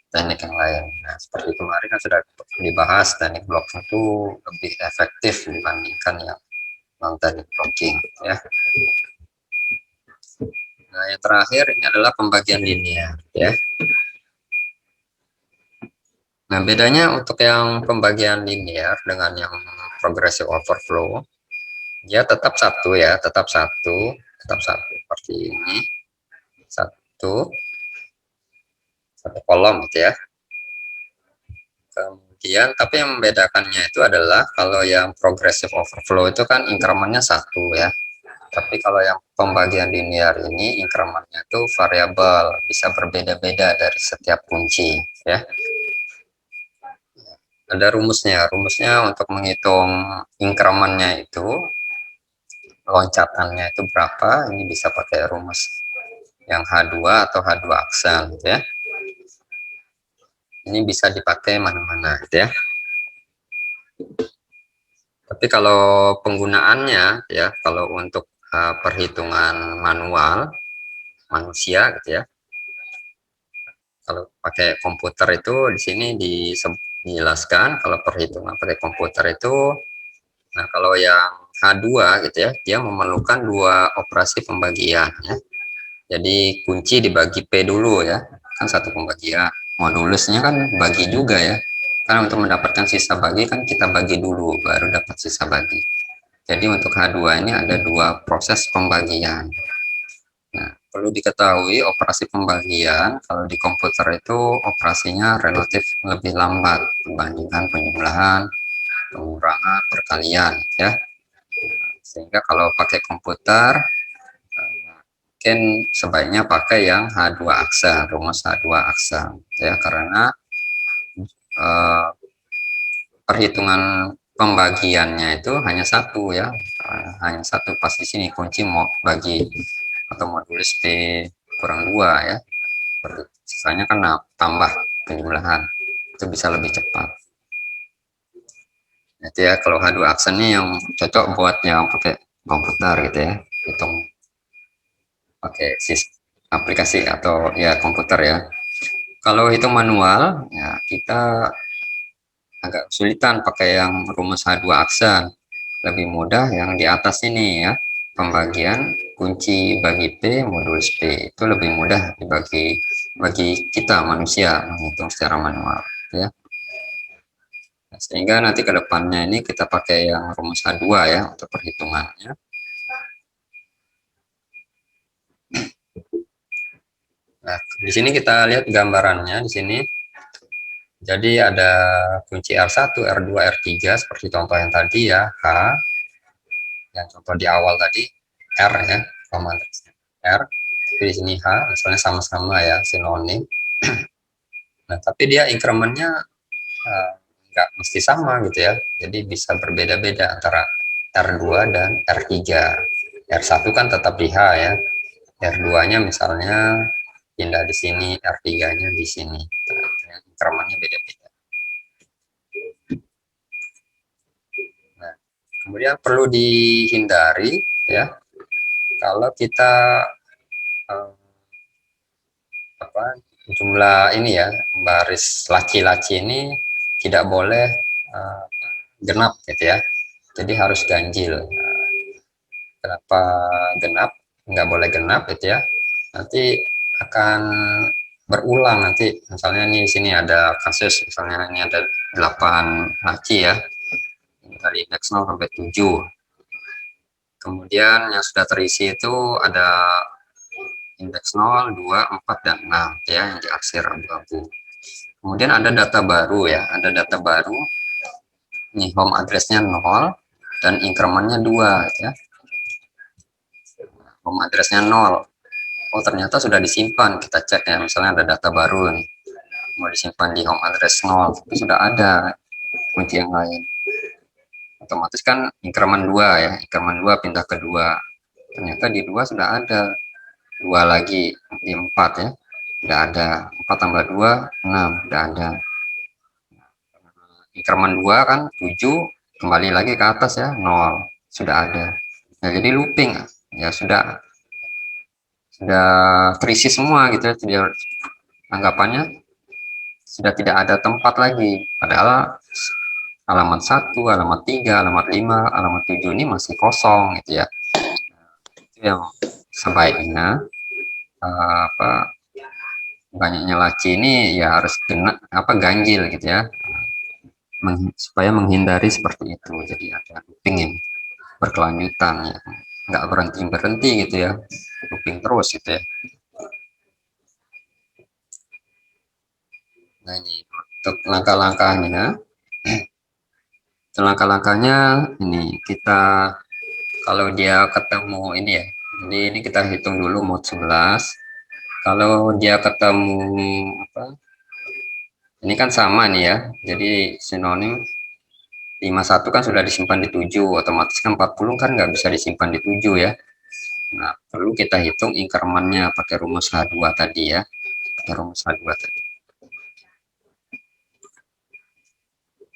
teknik yang lain. Nah, seperti kemarin kan sudah dibahas, teknik blocking itu lebih efektif dibandingkan yang non teknik blocking ya. Nah, yang terakhir ini adalah pembagian linear ya. Nah, bedanya untuk yang pembagian linear dengan yang progressive overflow, ya tetap satu ya, tetap satu seperti ini, satu kolom gitu ya. Kemudian tapi yang membedakannya itu adalah kalau yang progressive overflow itu kan incrementnya satu ya, tapi kalau yang pembagian linear ini incrementnya itu variabel, bisa berbeda-beda dari setiap kunci ya. Ada rumusnya untuk menghitung incrementnya itu, loncatannya itu berapa, ini bisa pakai rumus yang H2 atau H2 aksel gitu ya. Ini bisa dipakai mana-mana gitu ya. Tapi kalau penggunaannya ya, kalau untuk perhitungan manual manusia gitu ya, kalau pakai komputer itu di sini dijelaskan kalau perhitungan pakai komputer itu, nah kalau yang H2 gitu ya, dia memerlukan 2 operasi pembagian ya. Jadi kunci dibagi P dulu ya, kan satu pembagian. Modulusnya kan bagi juga ya. Karena untuk mendapatkan sisa bagi kan kita bagi dulu, baru dapat sisa bagi. Jadi untuk H2 ini ada dua proses pembagian. Nah, perlu diketahui operasi pembagian kalau di komputer itu operasinya relatif lebih lambat dibandingkan penjumlahan, pengurangan, perkalian ya. Sehingga kalau pakai komputer mungkin sebaiknya pakai yang H2 aksa, rumus H2 aksa ya, karena eh, perhitungan pembagiannya itu hanya satu ya, hanya satu pas di sini kunci mau bagi atau modulus P kurang 2 ya, sisanya kan tambah penjumlahan, itu bisa lebih cepat. Itu ya kalau H2 aksa ini yang cocok buat yang pakai komputer gitu ya, hitung pakai aplikasi atau ya komputer ya. Kalau hitung manual ya kita agak kesulitan pakai yang rumus H2 aksa, lebih mudah yang di atas ini ya, pembagian kunci bagi P modulus P itu lebih mudah bagi kita manusia menghitung secara manual ya. Sehingga nanti ke depannya ini kita pakai yang rumus H2 ya untuk perhitungannya. Nah, di sini kita lihat gambarannya di sini. Jadi ada kunci R1, R2, R3 seperti contoh yang tadi ya, H yang contoh di awal tadi R ya, R, tapi di sini H misalnya sama-sama ya sinonim. Nah, tapi dia incrementnya nggak mesti sama gitu ya, jadi bisa berbeda-beda antara R2 dan R3. R1 kan tetap di H ya, R2-nya misalnya pindah di sini, R3-nya di sini. Incrementnya beda-beda. Nah, kemudian perlu dihindari ya, kalau kita apa jumlah ini ya, baris laci-laci ini tidak boleh uh, genap gitu ya, jadi harus ganjil. Kenapa genap, nggak boleh genap gitu ya, nanti akan berulang. Nanti misalnya nih sini ada kasus, misalnya ini ada 8 laci ya, dari indeks 0 sampai 7, kemudian yang sudah terisi itu ada indeks 0, 2, 4, dan 6 ya, yang diarsir abu-abu. Kemudian ada data baru ya, ada data baru, ini home address-nya 0 dan incrementnya 2 ya. Home address-nya 0, oh ternyata sudah disimpan, kita cek ya, misalnya ada data baru nih, mau disimpan di home address 0, tapi sudah ada kunci yang lain, otomatis kan increment 2 ya, increment 2 pindah ke 2, ternyata di 2 sudah ada 2 lagi, di 4 ya, sudah ada 4 tambah 2, 6, sudah ada increment 2 kan 7, kembali lagi ke atas ya, 0, sudah ada. Nah, jadi looping ya, sudah terisi semua gitu ya, jadi anggapannya sudah tidak ada tempat lagi, padahal alamat 1, alamat 3, alamat 5, alamat 7 ini masih kosong gitu ya. Itu yang sebaiknya banyaknya laci ini ya harus ganjil gitu ya, supaya menghindari seperti itu. Jadi ada looping yang berkelanjutan ya, nggak berhenti gitu ya, looping terus gitu ya. Nah, ini untuk langkah-langkahnya. Ini kita, kalau dia ketemu ini ya, jadi ini kita hitung dulu mod 11. Kalau dia ketemu ini kan sama nih ya, jadi sinonim 51 kan sudah disimpan di 7, otomatis kan 40 kan nggak bisa disimpan di 7 ya. Nah, perlu kita hitung incrementnya pakai rumus H2 tadi ya, pakai rumus H2 tadi.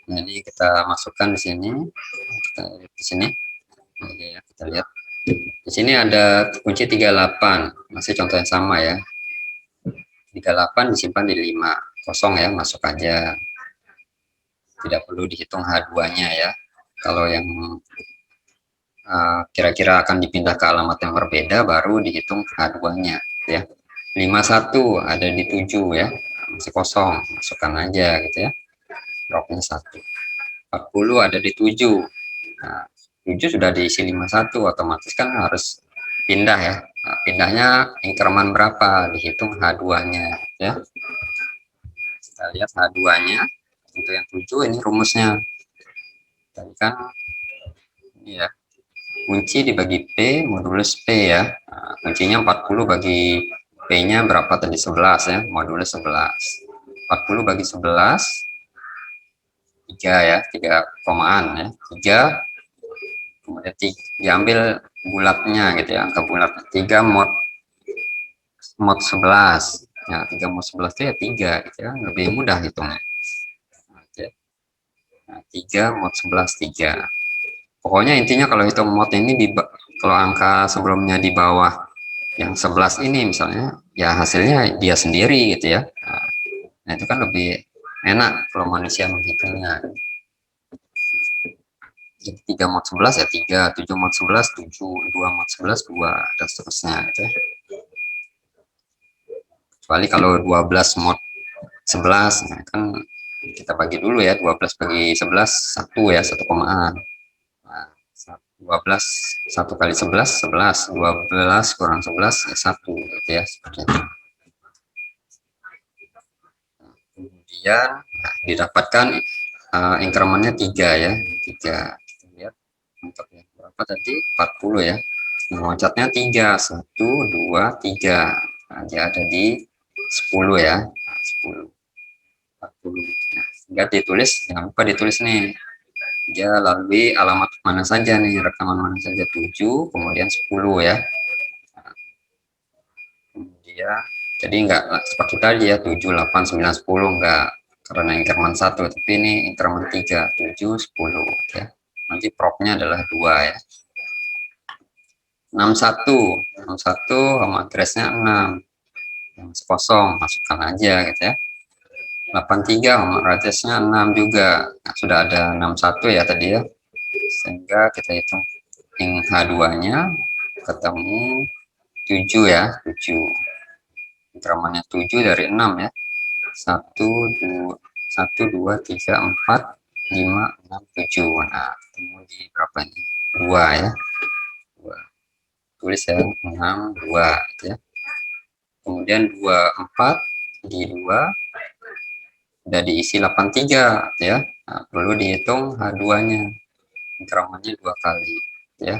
Nah, ini kita masukkan di sini, kita lihat di sini. Oke ya, kita lihat di sini ada kunci 38, masih contoh yang sama ya. 38 disimpan di 5, kosong ya, masuk aja, tidak perlu dihitung H2-nya ya. Kalau yang kira-kira akan dipindah ke alamat yang berbeda baru dihitung H2-nya. ya. 51 ada di 7 ya, masih kosong, masukkan aja gitu ya, dropnya 1. 40 ada di 7. Nah, 7 sudah diisi 51, otomatis kan harus pindah ya. Nah, pindahnya increment berapa, dihitung H2-nya ya. Kita lihat H2-nya untuk yang 7, ini rumusnya. Tadi kan ini ya, kunci dibagi P modulus P ya. Nah, kuncinya 40 bagi P-nya berapa tadi, 11 ya, modulus 11. 40 bagi 11, 3 ya, 3 komaan ya, 3, kemudian diambil bulatnya gitu ya, angka bulat 3 mod 11 ya, 3 mod 11 itu ya 3 gitu ya, lebih mudah hitungnya. Nah, 3 mod 11 3. Pokoknya intinya kalau hitung mod ini kalau angka sebelumnya di bawah yang 11 ini misalnya, ya hasilnya dia sendiri gitu ya. Nah, itu kan lebih enak kalau manusia menghitungnya. Jadi 3 mod 11 ya 3, 7 mod 11 7, 2 mod 11 2, dan seterusnya gitu ya. Kecuali kalau 12 mod 11, nah kan kita bagi dulu ya, 12 bagi 11 1 ya, 1 komaan. Nah, 12 1 kali 11 11, 12 kurang 11 ya 1 gitu ya, seperti itu. Kemudian didapatkan incrementnya 3 ya, 3. Kita lihat untuk yang berapa tadi, 40 ya. Loncatnya 3, 1 2 3. Nah, dia ada di 10 ya. Nah, 10 40. Nah, sehingga ditulis, jangan lupa ditulis nih, dia lalui alamat mana saja nih, rekaman mana saja, 7 kemudian 10 ya. Nah, kemudian jadi enggak seperti tadi ya, 7 8 9 10 enggak, karena increment 1, tapi ini increment 3, 7 10 ya. Nanti propnya adalah 2 ya. 61 sama addressnya 6 yang kosong, masukkan aja gitu ya. 83 sama addressnya 6 juga. Nah, sudah ada 61 ya tadi ya, sehingga kita hitung H2-nya ketemu 7 ya, 7. Incrementnya 7 dari 6 ya, 1 2 1 2 3 4 5 6 7. Nah, ketemu di berapa ini, 2 ya, 2. Tulis ya, 6 2 gitu ya. Kemudian 24 di 2 udah diisi 83 ya. Nah, perlu dihitung H2-nya, incrementnya 2 kali ya,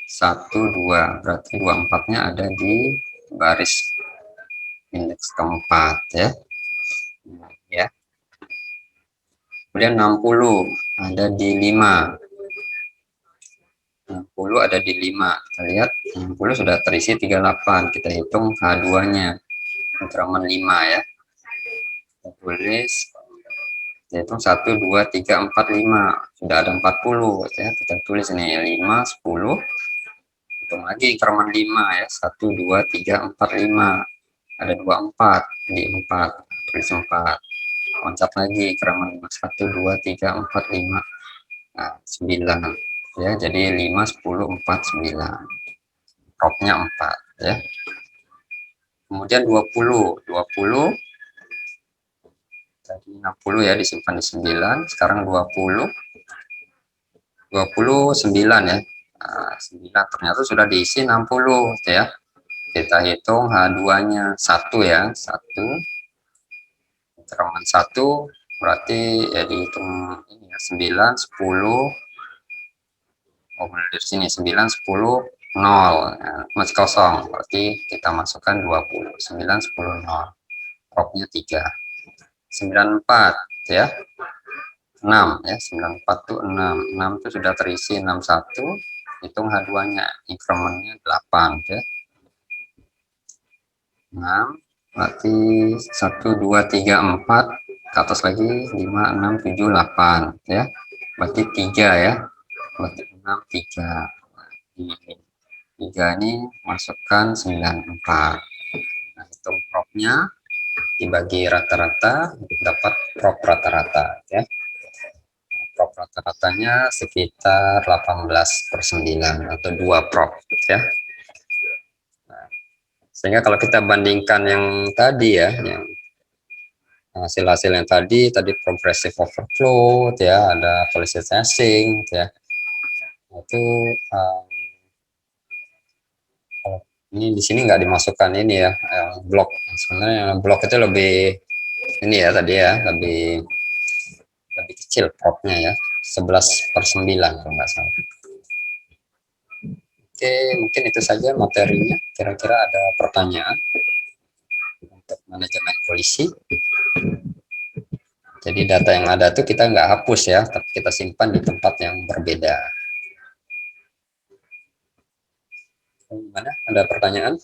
1 2, berarti 24-nya ada di baris indeks keempat ya. Nah, ya. Kemudian 60 ada di 5. 60 ada di 5. Kita lihat 60 sudah terisi 38. Kita hitung H2-nya, increment 5 ya. Kita tulis, yaitu 1 2 3 4 5. Sudah ada 40 ya. Kita tulis ini 5 10. Hitung lagi increment 5 ya, 1 2 3 4 5. Ada 24 di 4, tulis 4. Loncat lagi increment 5, 1 2 3 4 5. Nah, 9 ya. Jadi 5 10 4 9. Propnya 4 ya. Kemudian 20 tadi 60 ya, disimpan di 9, sekarang 20 29 ya. Nah, 9 ternyata sudah diisi 60 gitu ya. Kita hitung H2-nya 1 ya, 1 increment 1 berarti ya dihitung ini ya, 9 10. Oh, mulai dari sini 9 10 0 ya, masih kosong, berarti kita masukkan 20, 9 10 0. Propnya 3. 94 ya, 6 ya, 94 itu 6, 6 itu sudah terisi 61, hitung H2-nya, incrementnya 8 ya. 6 berarti 1 2 3 4, ke atas lagi 5 6 7 8 ya, berarti 3 ya, berarti 6 3. Di 3 ini masukkan 94. Nah, hitung propnya dibagi rata-rata dapat prop rata-rata ya. Prop rata-ratanya sekitar 18/9 atau 2 prop ya. Nah, Sehingga kalau kita bandingkan yang tadi ya, yang hasil-hasil yang tadi progressive overflow ya, ada policy tracing ya, itu ini di sini nggak dimasukkan ini ya, blok. Sebenarnya blok itu lebih ini ya tadi ya, lebih kecil propnya ya, 11/9 kalau nggak salah. Oke, mungkin itu saja materinya. Kira-kira ada pertanyaan untuk manajemen polisi. Jadi data yang ada tuh kita nggak hapus ya, tapi kita simpan di tempat yang berbeda. Gimana? Ada pertanyaan?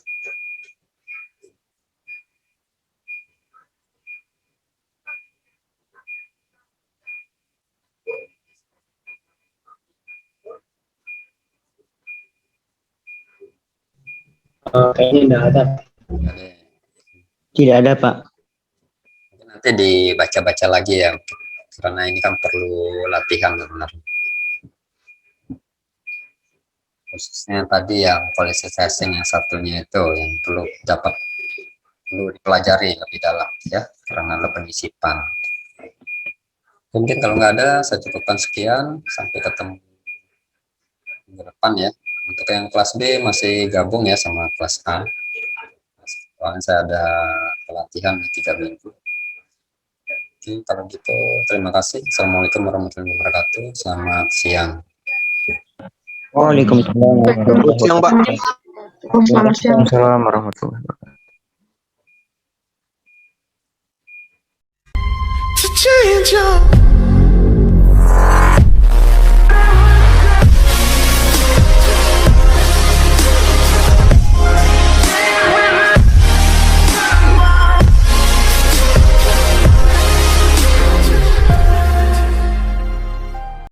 Kayaknya tidak ada. Tidak ada, Pak. Mungkin nanti dibaca-baca lagi ya, karena ini kan perlu latihan sebenarnya. Khususnya tadi yang policy tracing yang satunya itu yang perlu dipelajari lebih dalam ya, karena ada penyisipan. Mungkin kalau nggak ada, saya cukupkan sekian. Sampai ketemu minggu depan ya. Untuk yang kelas B masih gabung ya sama kelas A. Soalnya saya ada pelatihan 3 minggu. Oke, kalau gitu terima kasih. Assalamualaikum warahmatullahi wabarakatuh. Selamat siang. Waalaikumsalam warahmatullahi Siang, Pak. Selamat siang. Waalaikumsalam warahmatullahi wabarakatuh. To change your